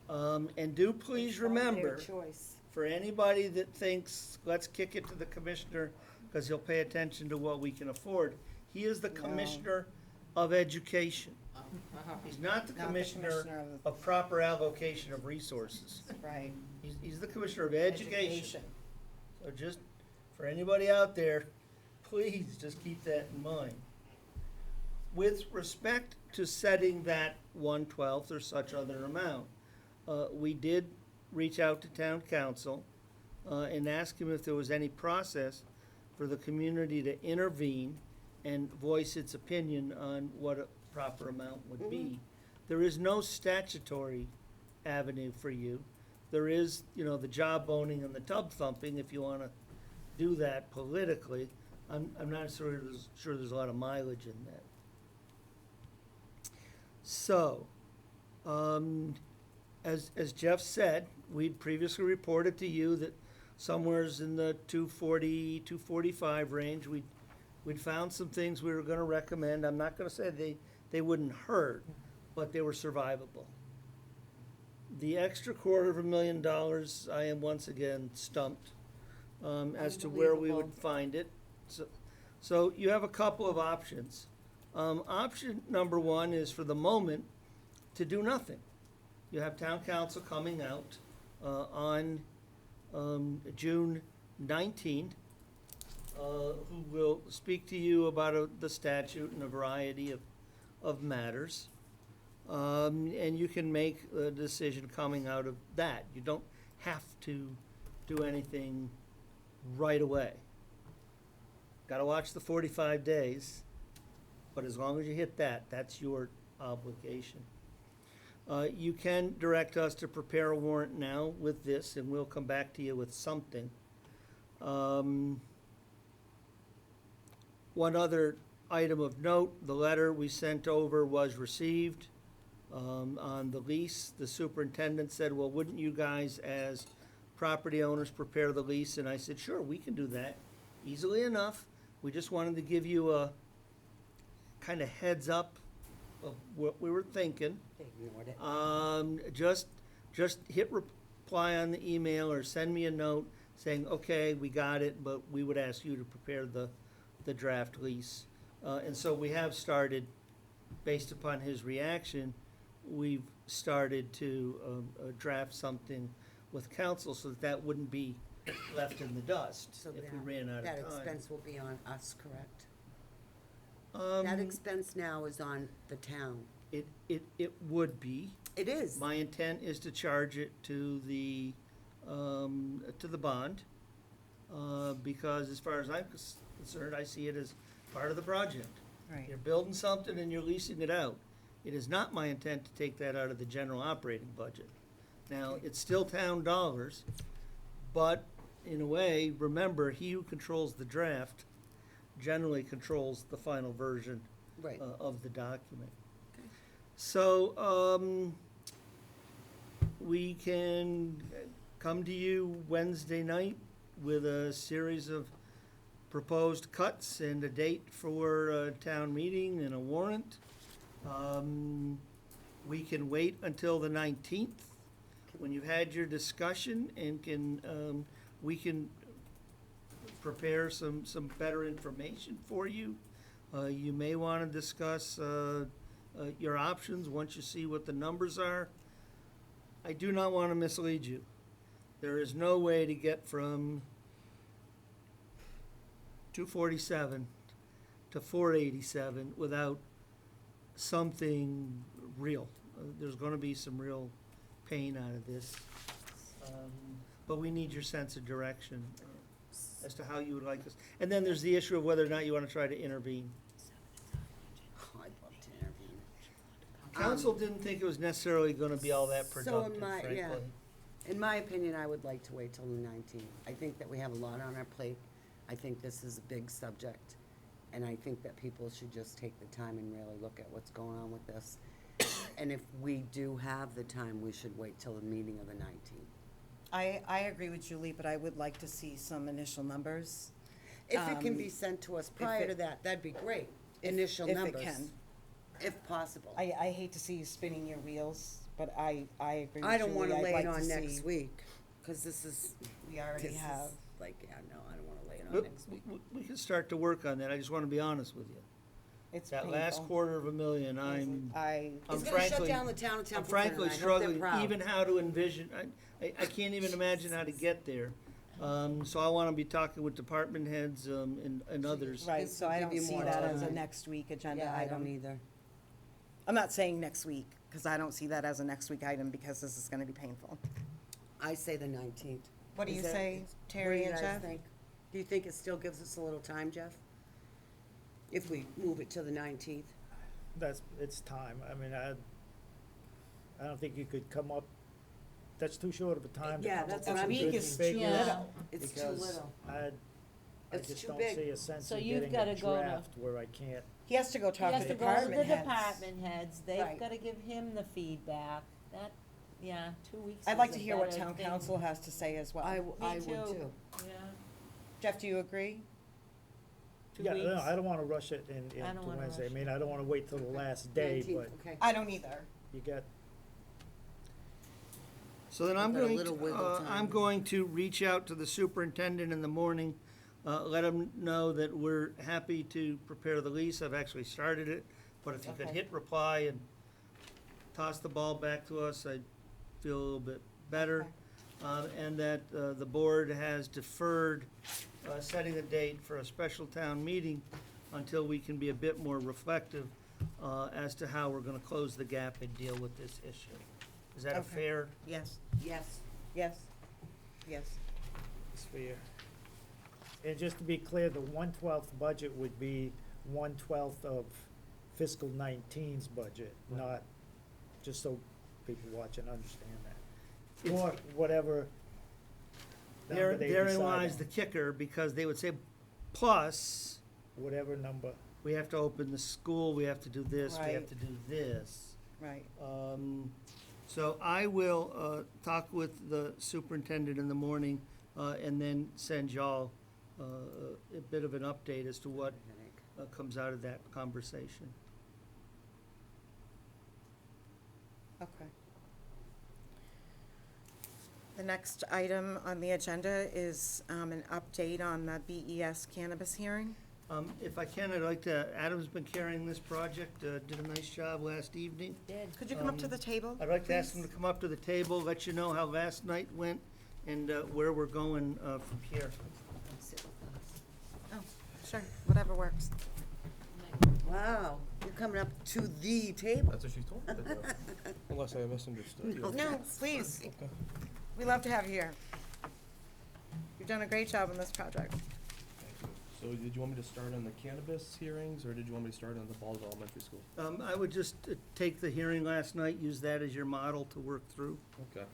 And do please remember, Their choice. for anybody that thinks, let's kick it to the commissioner, because he'll pay attention to what we can afford, he is the commissioner of education. He's not the Not the commissioner commissioner of of proper allocation of resources. Right. He's the commissioner of education. So just, for anybody out there, please just keep that in mind. With respect to setting that 1/12 or such other amount, we did reach out to town council and ask him if there was any process for the community to intervene and voice its opinion on what a proper amount would be. There is no statutory avenue for you. There is, the jawboning and the tub thumping if you want to do that politically. I'm not sure there's a lot of mileage in that. So, as Jeff said, we'd previously reported to you that somewhere's in the 240, 245 range, we'd found some things we were gonna recommend. I'm not gonna say they wouldn't hurt, but they were survivable. The extra $250,000, I am once again stumped as to where we would find it. So you have a couple of options. Option number one is for the moment to do nothing. You have town council coming out on June 19th, who will speak to you about the statute and a variety of matters. And you can make a decision coming out of that. You don't have to do anything right away. Got to watch the 45 days, but as long as you hit that, that's your obligation. You can direct us to prepare a warrant now with this, and we'll come back to you with something. One other item of note, the letter we sent over was received. On the lease, the superintendent said, well, wouldn't you guys as property owners prepare the lease? And I said, sure, we can do that easily enough. We just wanted to give you a kind of heads up of what we were thinking. They ignored it. Just hit reply on the email or send me a note saying, okay, we got it, but we would ask you to prepare the draft lease. And so we have started, based upon his reaction, we've started to draft something with council so that wouldn't be left in the dust So if we ran out of time. that expense will be on us, correct? That expense now is on the town. It would be. It is. My intent is to charge it to the bond, because as far as I'm concerned, I see it as part of the project. Right. You're building something and you're leasing it out. It is not my intent to take that out of the general operating budget. Now, it's still town dollars, but in a way, remember, he who controls the draft generally controls the final version Right. of the document. So, we can come to you Wednesday night with a series of proposed cuts and a date for a town meeting and a warrant. We can wait until the 19th, when you've had your discussion, and we can prepare some better information for you. You may want to discuss your options once you see what the numbers are. I do not want to mislead you. There is no way to get from 247 to 487 without something real. There's gonna be some real pain out of this. But we need your sense of direction as to how you would like this. And then there's the issue of whether or not you wanna try to intervene. Oh, I'd love to intervene. Council didn't think it was necessarily gonna be all that So in productive, my, yeah, frankly. in my opinion, I would like to wait till the 19th. I think that we have a lot on our plate. I think this is a big subject, and I think that people should just take the time and really look at what's going on with this. And if we do have the time, we should wait till the meeting of the 19th. I agree with Julie, but I would like to see some initial numbers. If it can be sent to us prior to that, that'd be great. Initial numbers. If it can. If possible. I hate to see you spinning your wheels, but I agree with Julie. I don't wanna I'd lay like it to on next see- week, cause this is. We already this is have. Like, yeah, no, I don't wanna lay it on But next week. we can start to work on that, I just wanna be honest with you. It's That last painful. $250,000, I'm It's gonna frankly, shut down the town of I'm Templeton, frankly and I hope they're struggling proud. even how to envision, I can't even imagine how to get there. So I wanna be talking with department heads, and others. Right, This so will I give don't you see more that as a time. next week agenda Yeah, I item. don't either. I'm not saying next week, because I don't see that as a next week item, because this is gonna be painful. I say the 19th. What do Is you that- say, what Terry do you and guys Jeff? think? Do you think it still gives us a little time, Jeff? If we move it to the 19th? It's time. I mean, I don't think you could come up, that's too short of a time to Yeah, come up that's with what some I'm good thinking. It's too figures, little. It's too because little. I It's just too don't big. see a sense So of you've getting gotta a go to- draft where I can't. He has to go He talk has to to go to department the heads. department heads, they've Right. gotta give him the feedback, that, yeah, 2 weeks I'd like is to a hear what better town thing. council has to say as well. I Me would too. too. Yeah, Jeff, do you agree? 2 Yeah, weeks. no, I don't wanna rush it I into don't wanna Wednesday. I rush mean, I don't wanna wait till the last day, 19th, but okay. I don't either. you got, So then I'm We've got a going little wiggle to, time. I'm going to reach out to the superintendent in the morning, let him know that we're happy to prepare the lease. I've actually started it, but if you could Okay. hit reply and toss the ball back to us, I'd feel a little bit better. And that the board has deferred setting a date for a special town meeting until we can be a bit more reflective as to how we're gonna close the gap and deal with this issue. Is that a Okay. fair? Yes, Yes. yes, yes. it's fair. And just to be clear, the 1/12 budget would be 1/12 of fiscal 19's budget, not, just so people watching understand that. Or whatever number they Therein decide lies the on. kicker, because they would say, plus, Whatever number. we have to open the school, we have to do this, we have Right. to do this. Right. So I will talk with the superintendent in the morning, and then send y'all a bit of an update as to what comes out of that conversation. Okay. The next item on the agenda is an update on the BES cannabis hearing. If I can, I'd like to, Adam's been carrying this project, did a nice job last evening. Did. Could you come up to the table? I'd like to ask him please? to come up to the table, let you know how last night went, and where we're going from here. Oh, sure, whatever works. Wow, you're coming up to the table. That's what she told me to do. Unless I misunderstood you. No, please. We love to have you here. You've done a great job on this project. So did you want me to start on the cannabis hearings, or did you want me to start on the Falls Elementary School? I would just take the hearing last night, use that as your model to work through. Okay.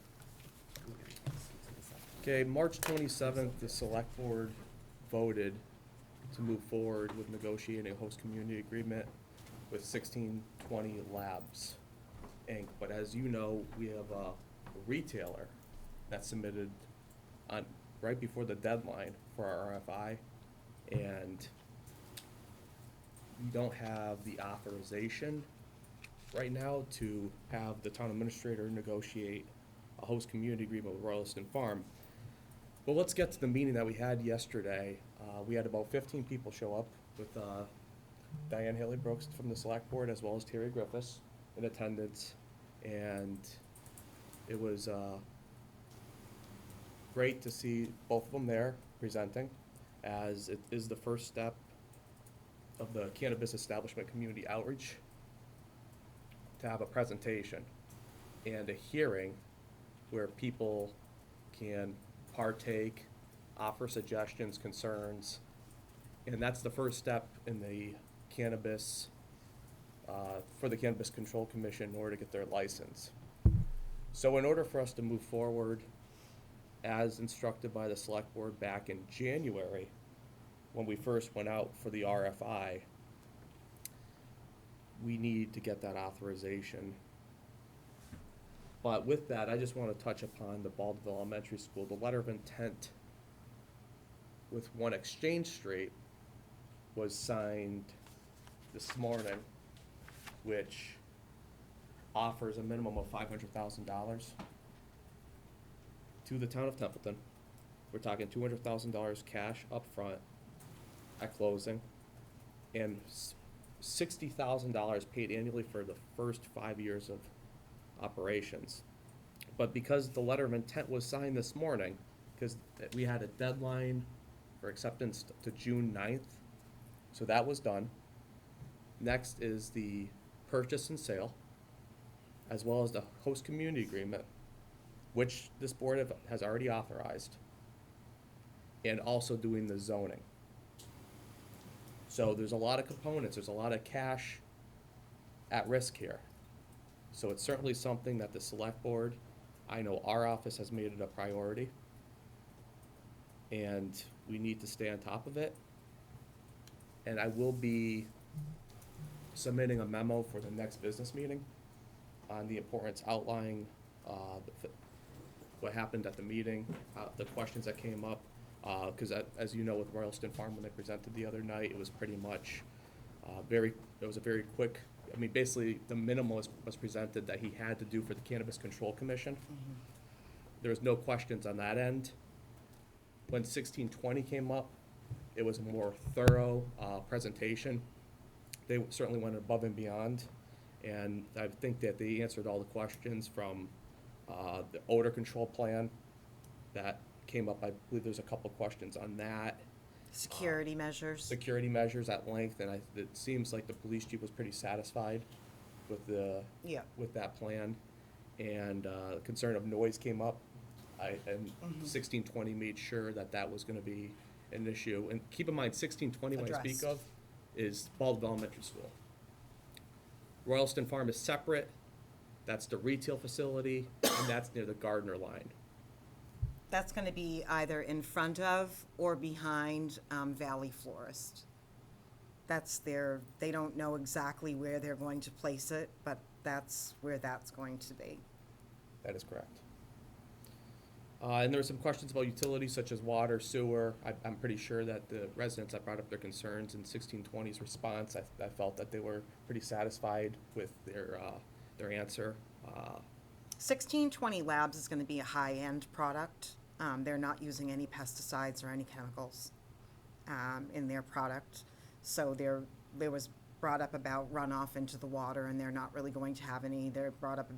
Okay, March 27th, the select board voted to move forward with negotiating a host community agreement with 1620 Labs, Inc. But as you know, we have a retailer that submitted on, right before the deadline for our RFI, and we don't have the authorization right now to have the town administrator negotiate a host community agreement with Royalston Farm. But let's get to the meeting that we had yesterday. We had about 15 people show up with Diane Haley Brooks from the select board, as well as Terry Griffiths in attendance. And it was great to see both of them there presenting, as it is the first step of the cannabis establishment community outreach to have a presentation and a hearing where people can partake, offer suggestions, concerns, and that's the first step in the cannabis, for the Cannabis Control Commission in order to get their license. So in order for us to move forward, as instructed by the select board back in January, when we first went out for the RFI, we need to get that authorization. But with that, I just want to touch upon the Baldwin Elementary School. The letter of intent with One Exchange Street was signed this morning, which offers a minimum of $500,000 to the town of Templeton. We're talking $200,000 cash up front at closing, and $60,000 paid annually for the first 5 years of operations. But because the letter of intent was signed this morning, because we had a deadline for acceptance to June 9th, so that was done. Next is the purchase and sale, as well as the host community agreement, which this board has already authorized, and also doing the zoning. So there's a lot of components, there's a lot of cash at risk here. So it's certainly something that the select board, I know our office has made it a priority, and we need to stay on top of it. And I will be submitting a memo for the next business meeting on the importance outlining what happened at the meeting, the questions that came up, because as you know, with Royalston Farm, when they presented the other night, it was pretty much it was a very quick, I mean, basically the minimum was presented that he had to do for the Cannabis Control Commission. Mm-hmm. There was no questions on that end. When 1620 came up, it was a more thorough presentation. They certainly went above and beyond, and I think that they answered all the questions from the odor control plan that came up. I believe there's a couple questions on that. Security measures. Security measures at length, and it seems like the police chief was pretty satisfied with with that plan. And concern of noise came up, and 1620 made sure that was going to be an issue. And keep in mind, 1620 when I speak of is Baldwin Elementary School. Royalston Farm is separate. That's the retail facility, and that's near the Gardner line. That's going to be either in front of or behind Valley Florist. They don't know exactly where they're going to place it, but that's where that's going to be. That is correct. And there were some questions about utilities such as water, sewer. I'm pretty sure that the residents that brought up their concerns in 1620's response, I felt that they were pretty satisfied with their answer. 1620 Labs is going to be a high-end product. They're not using any pesticides or any chemicals in their product. So there was brought up about runoff into the water, and they're not really going to have any. They're brought up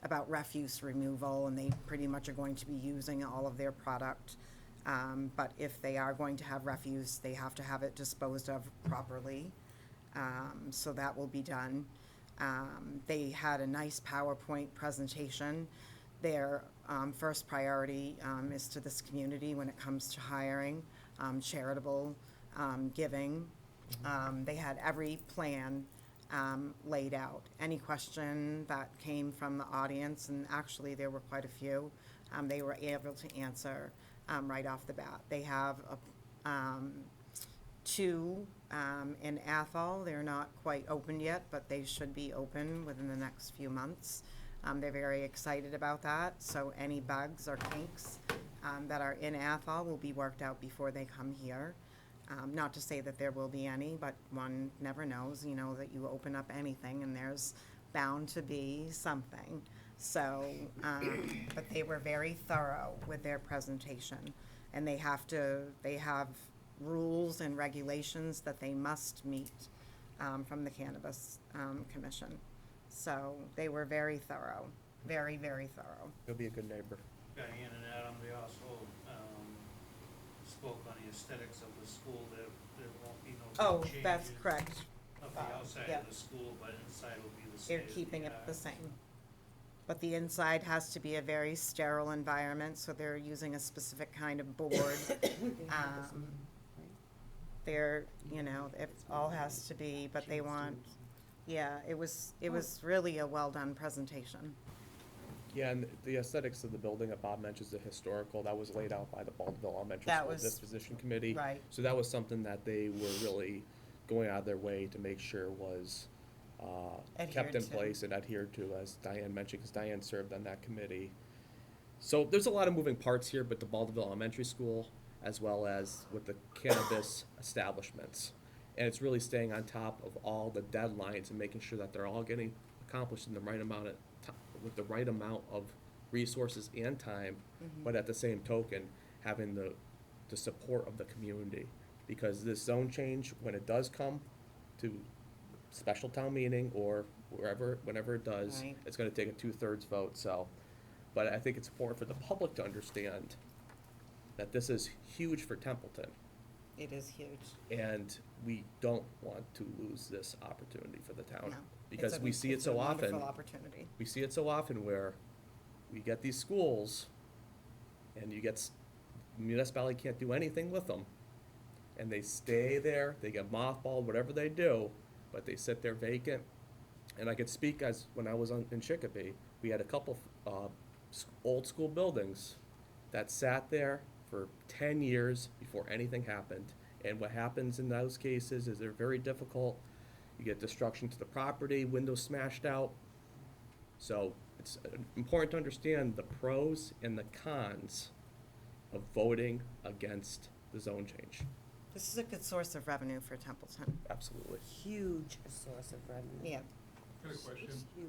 about refuse removal, and they pretty much are going to be using all of their product. But if they are going to have refuse, they have to have it disposed of properly. So that will be done. They had a nice PowerPoint presentation. Their first priority is to this community when it comes to hiring, charitable giving. They had every plan laid out. Any question that came from the audience, and actually there were quite a few, they were able to answer right off the bat. They have two in Athol. They're not quite open yet, but they should be open within the next few months. They're very excited about that, so any bugs or kinks that are in Athol will be worked out before they come here. Not to say that there will be any, but one never knows, that you open up anything and there's bound to be something. So, but they were very thorough with their presentation, and they have rules and regulations that they must meet from the Cannabis Commission. So they were very thorough, very, very thorough. He'll be a good neighbor. Diane and Adam, they also spoke on the aesthetics of the school. There won't be no Oh, changes that's correct. of the outside Yeah. of the school, but inside will be the They're state of keeping the it the art. same. But the inside has to be a very sterile environment, so they're using a specific kind of board. They're, you know, it all has to be, but they want, yeah, it was really a well-done presentation. Yeah, and the aesthetics of the building that Bob mentions, the historical, that was laid out by the Baldwin Elementary That School was- Disposition Committee. right. So that was something that they were really going out of their way to make sure was kept Adhered in to. place and adhered to, as Diane mentioned, because Diane served on that committee. So there's a lot of moving parts here, but the Baldwin Elementary School, as well as with the cannabis establishments. And it's really staying on top of all the deadlines and making sure that they're all getting accomplished in the right amount of with the right amount of resources and time, but at the same token, having the support of the community. Because this zone change, when it does come to special town meeting or whenever it does, Right. it's gonna take a 2/3 vote, so. But I think it's important for the public to understand that this is huge for Templeton, It is huge. and we don't want to lose this opportunity for the town. No. Because It's a- we see it it's a so often. wonderful opportunity. We see it so often where we get these schools and you get, municipality can't do anything with them. And they stay there, they get mothballed, whatever they do, but they sit there vacant. And I could speak as, when I was in Chicopee, we had a couple, old school buildings that sat there for 10 years before anything happened. And what happens in those cases is they're very difficult. You get destruction to the property, windows smashed out. So it's important to understand the pros and the cons of voting against the zone change. This is a good source of revenue for Templeton. Absolutely. Huge source of revenue. Yeah. Got a question. It's huge.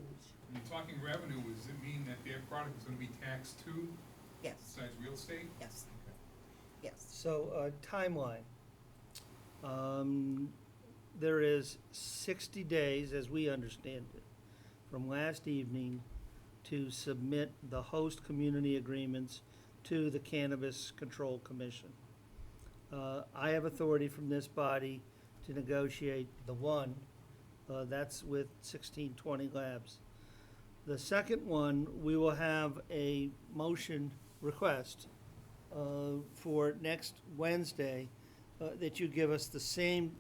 When you're talking revenue, does it mean that their product is gonna be taxed too, Yes, besides real estate? yes, yes. So, timeline. There is 60 days, as we understand it, from last evening to submit the host community agreements to the Cannabis Control Commission. I have authority from this body to negotiate the one, that's with 1620 Labs. The second one, we will have a motion request for next Wednesday, that you give us the same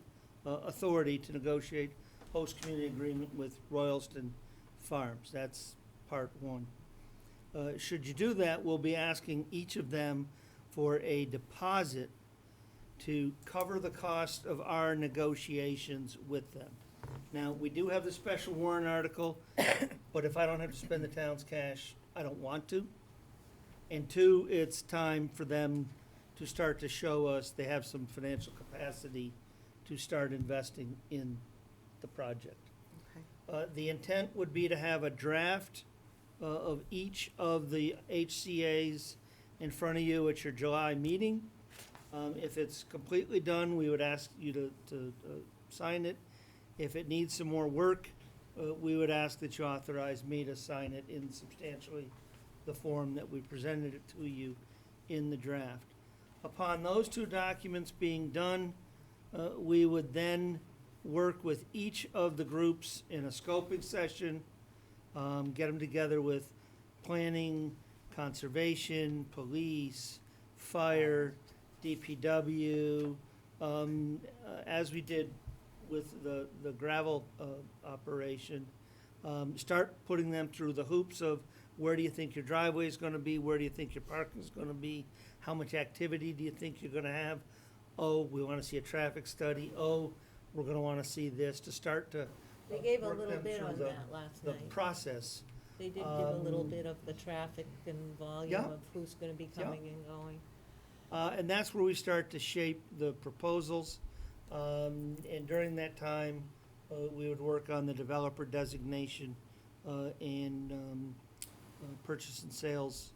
authority to negotiate host community agreement with Royalston Farms. That's part one. Should you do that, we'll be asking each of them for a deposit to cover the cost of our negotiations with them. Now, we do have the special warrant article, but if I don't have to spend the town's cash, I don't want to. And two, it's time for them to start to show us they have some financial capacity to start investing in the project. Okay. The intent would be to have a draft of each of the HCA's in front of you at your July meeting. If it's completely done, we would ask you to sign it. If it needs some more work, we would ask that you authorize me to sign it in substantially the form that we presented it to you in the draft. Upon those two documents being done, we would then work with each of the groups in a scoping session, get them together with planning, conservation, police, fire, DPW, as we did with the gravel operation. Start putting them through the hoops of where do you think your driveway is gonna be, where do you think your parking is gonna be, how much activity do you think you're gonna have? Oh, we wanna see a traffic study, oh, we're gonna wanna see this, to start to They gave a work little them bit through on the- that last the night. process. They did give a little Um, bit of the traffic and volume yeah. of who's gonna be Yeah. coming and going. And that's where we start to shape the proposals. And during that time, we would work on the developer designation and purchase and sales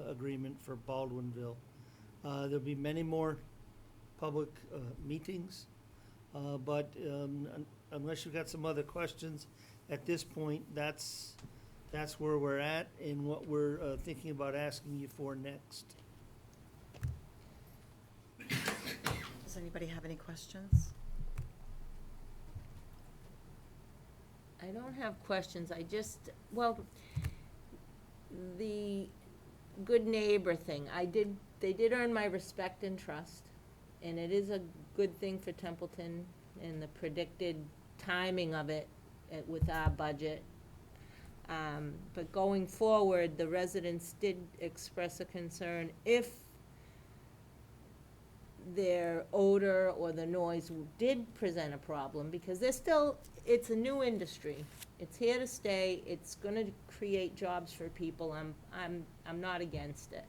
agreement for Baldwinville. There'll be many more public meetings, but unless you've got some other questions, at this point, that's where we're at and what we're thinking about asking you for next. Does anybody have any questions? I don't have questions, I just, well, the good neighbor thing, they did earn my respect and trust, and it is a good thing for Templeton and the predicted timing of it with our budget. But going forward, the residents did express a concern if their odor or the noise did present a problem, because it's a new industry. It's here to stay, it's gonna create jobs for people, I'm not against it.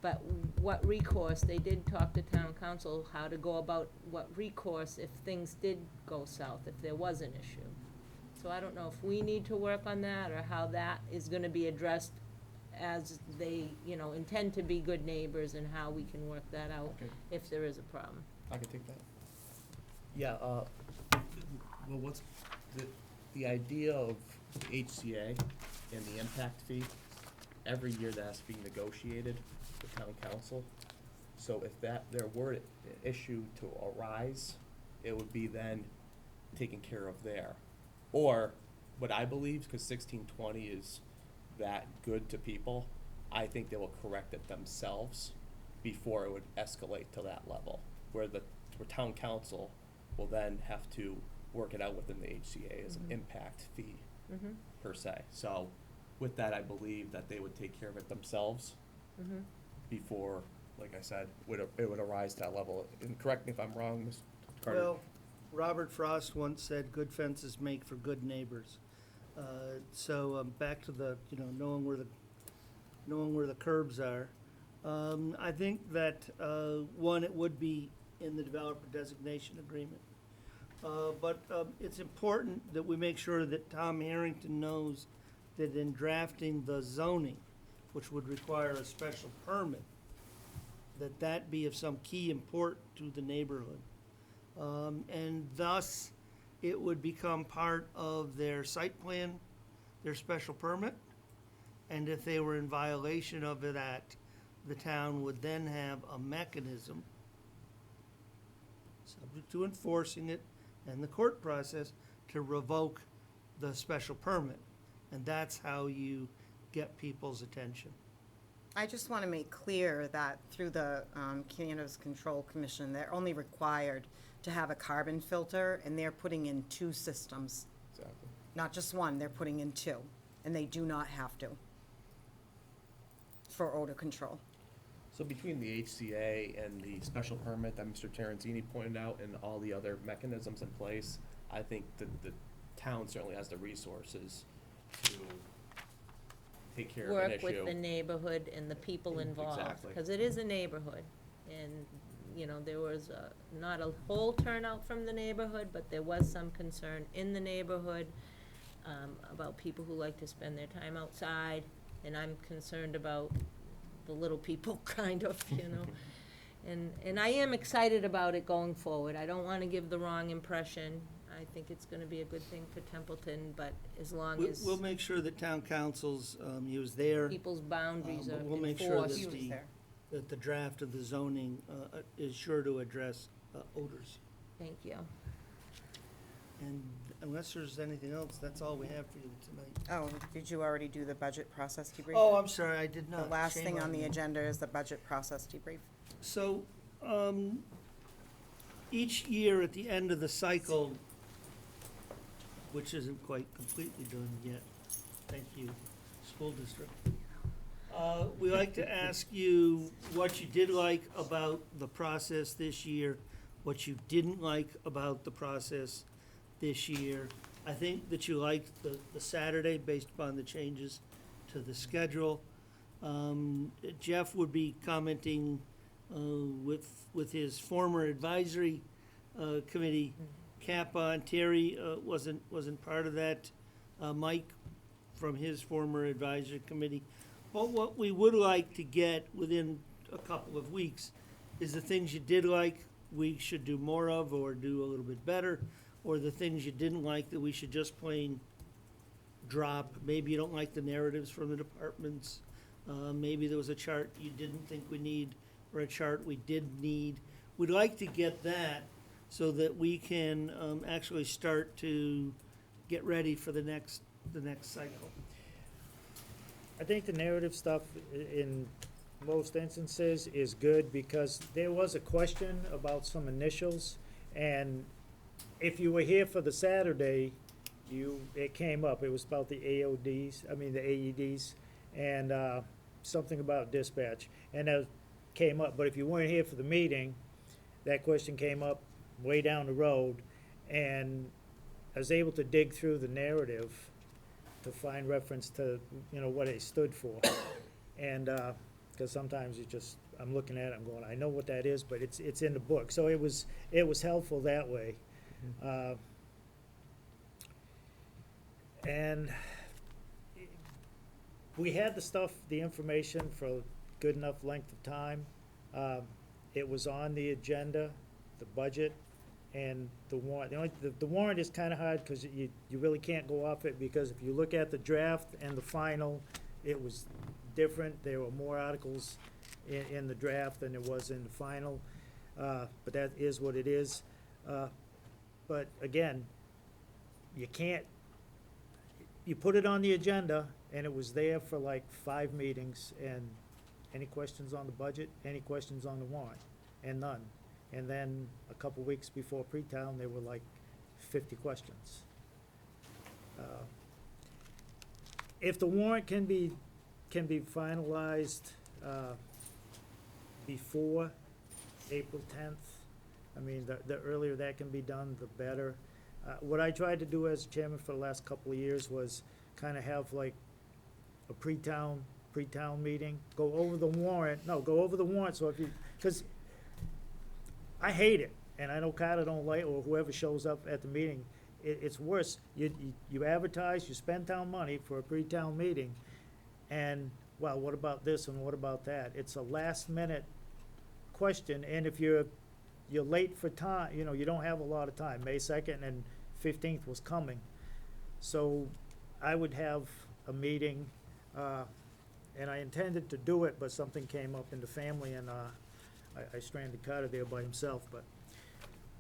But what recourse, they did talk to town council how to go about what recourse if things did go south, if there was an issue. So I don't know if we need to work on that, or how that is gonna be addressed as they, intend to be good neighbors, and how we can work that out Okay. if there is a problem. I can take that. Yeah, well, what's the idea of HCA and the impact fee? Every year that has to be negotiated with town council. So if there were an issue to arise, it would be then taken care of there. Or, what I believe, because 1620 is that good to people, I think they will correct it themselves before it would escalate to that level, where town council will then have to work it out within the HCA as an impact fee per se. So with that, I believe that they would take care of it themselves before, like I said, it would arise to that level. And correct me if I'm wrong, Mr. Carter. Well, Robert Frost once said, "Good fences make for good neighbors." So back to the, knowing where the curbs are. I think that, one, it would be in the developer designation agreement. But it's important that we make sure that Tom Harrington knows that in drafting the zoning, which would require a special permit, that be of some key import to the neighborhood. And thus, it would become part of their site plan, their special permit. And if they were in violation of that, the town would then have a mechanism, subject to enforcing it and the court process, to revoke the special permit. And that's how you get people's attention. I just want to make clear that through the Cannabis Control Commission, they're only required to have a carbon filter, and they're putting in 2 systems. Exactly. Not just one, they're putting in 2, and they do not have to for odor control. So between the HCA and the special permit that Mr. Terenzini pointed out, and all the other mechanisms in place, I think that the town certainly has the resources to take care of an issue. Work with the neighborhood and the people involved. Exactly. Because it is a neighborhood, and, there was not a whole turnout from the neighborhood, but there was some concern in the neighborhood about people who like to spend their time outside, and I'm concerned about the little people, kind of, And I am excited about it going forward. I don't want to give the wrong impression. I think it's going to be a good thing for Templeton, but as long as We'll make sure that town council's, he was there. people's boundaries are But we'll make sure enforced. that the draft of the zoning is sure to address odors. Thank you. And unless there's anything else, that's all we have for you tonight. Oh, did you already do the budget process debrief? Oh, I'm sorry, I did not. The last Shame thing on the me. agenda is the budget process debrief. So, each year at the end of the cycle, which isn't quite completely done yet, thank you, school district. We like to ask you what you did like about the process this year, what you didn't like about the process this year. I think that you liked the Saturday based upon the changes to the schedule. Jeff would be commenting with his former advisory committee cap on. Terry wasn't part of that. Mike from his former advisory committee. But what we would like to get within a couple of weeks is the things you did like we should do more of or do a little bit better, or the things you didn't like that we should just plain drop. Maybe you don't like the narratives from the departments. Maybe there was a chart you didn't think we need, or a chart we did need. We'd like to get that so that we can actually start to get ready for the next cycle. I think the narrative stuff in most instances is good because there was a question about some initials, and if you were here for the Saturday, it came up. It was about the the AEDs, and something about dispatch, and that came up. But if you weren't here for the meeting, that question came up way down the road, and I was able to dig through the narrative to find reference to, what it stood for. And, because sometimes I'm looking at it, I'm going, I know what that is, but it's in the book. So it was helpful that way. And we had the information for a good enough length of time. It was on the agenda, the budget, and the warrant. The warrant is kind of hard because you really can't go off it, because if you look at the draft and the final, it was different. There were more articles in the draft than there was in the final, but that is what it is. But again, you put it on the agenda, and it was there for like 5 meetings, and any questions on the budget, any questions on the warrant, and none. And then a couple weeks before pre-town, there were like 50 questions. If the warrant can be finalized before April 10th, the earlier that can be done, the better. What I tried to do as chairman for the last couple of years was kind of have like a pre-town meeting, go over the warrant, so because I hate it, and I know Carter don't like, or whoever shows up at the meeting, it's worse. You advertise, you spend town money for a pre-town meeting, and, well, what about this and what about that? It's a last-minute question, and if you're late for time, you don't have a lot of time. May 2nd and 15th was coming. So I would have a meeting, and I intended to do it, but something came up in the family, and I stranded Carter there by himself, but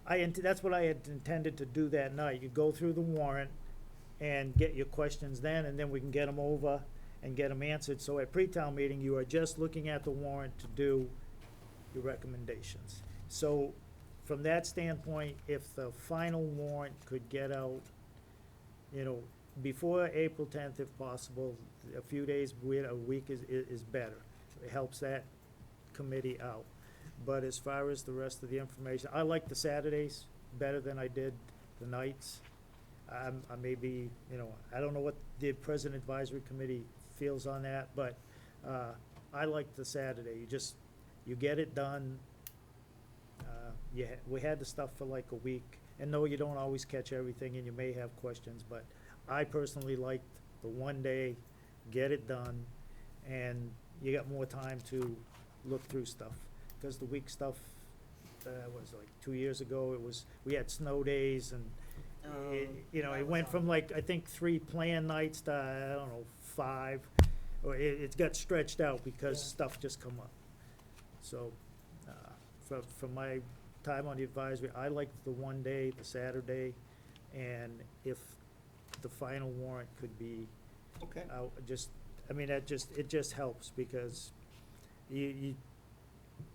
that's what I had intended to do that night. You go through the warrant and get your questions then, and then we can get them over and get them answered. So at pre-town meeting, you are just looking at the warrant to do your recommendations. So from that standpoint, if the final warrant could get out, before April 10th if possible, a few days, a week is better. It helps that committee out. But as far as the rest of the information, I like the Saturdays better than I did the nights. I may be, I don't know what the President Advisory Committee feels on that, but I like the Saturday. You get it done. We had the stuff for like a week, and no, you don't always catch everything, and you may have questions, but I personally liked the one day, get it done, and you got more time to look through stuff. Because the week stuff was like 2 years ago, we had snow days, and it went from like, I think 3 planned nights to, I don't know, 5, or it got stretched out because stuff just come up. So from my time on the advisory, I liked the one day, the Saturday, and if the final warrant could be out, it just helps, because you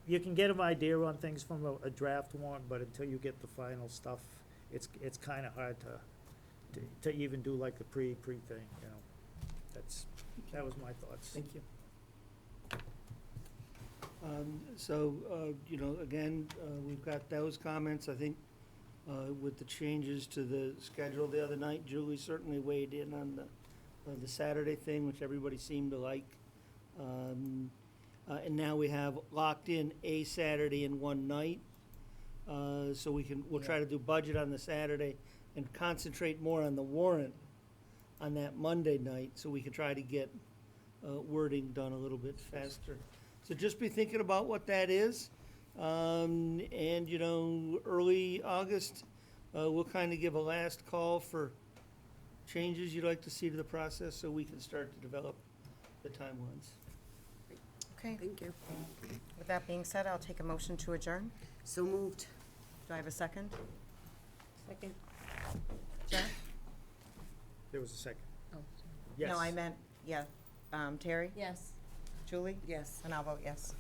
can get an idea on things from a draft warrant, but until you get the final stuff, it's kind of hard to even do like the pre thing, That was my thoughts. Thank you. So, again, we've got those comments. I think with the changes to the schedule the other night, Julie certainly weighed in on the Saturday thing, which everybody seemed to like. And now we have locked in a Saturday and one night. So we'll try to do budget on the Saturday and concentrate more on the warrant on that Monday night, so we can try to get wording done a little bit faster. So just be thinking about what that is. And, early August, we'll kind of give a last call for changes you'd like to see to the process, so we can start to develop the timelines. Okay. Thank you. With that being said, I'll take a motion to adjourn. So moved. Do I have a second? Second. Jeff? was a second. Oh, Yes. No, I meant, yeah. Terry? yes. Julie? Yes. And I'll vote yes.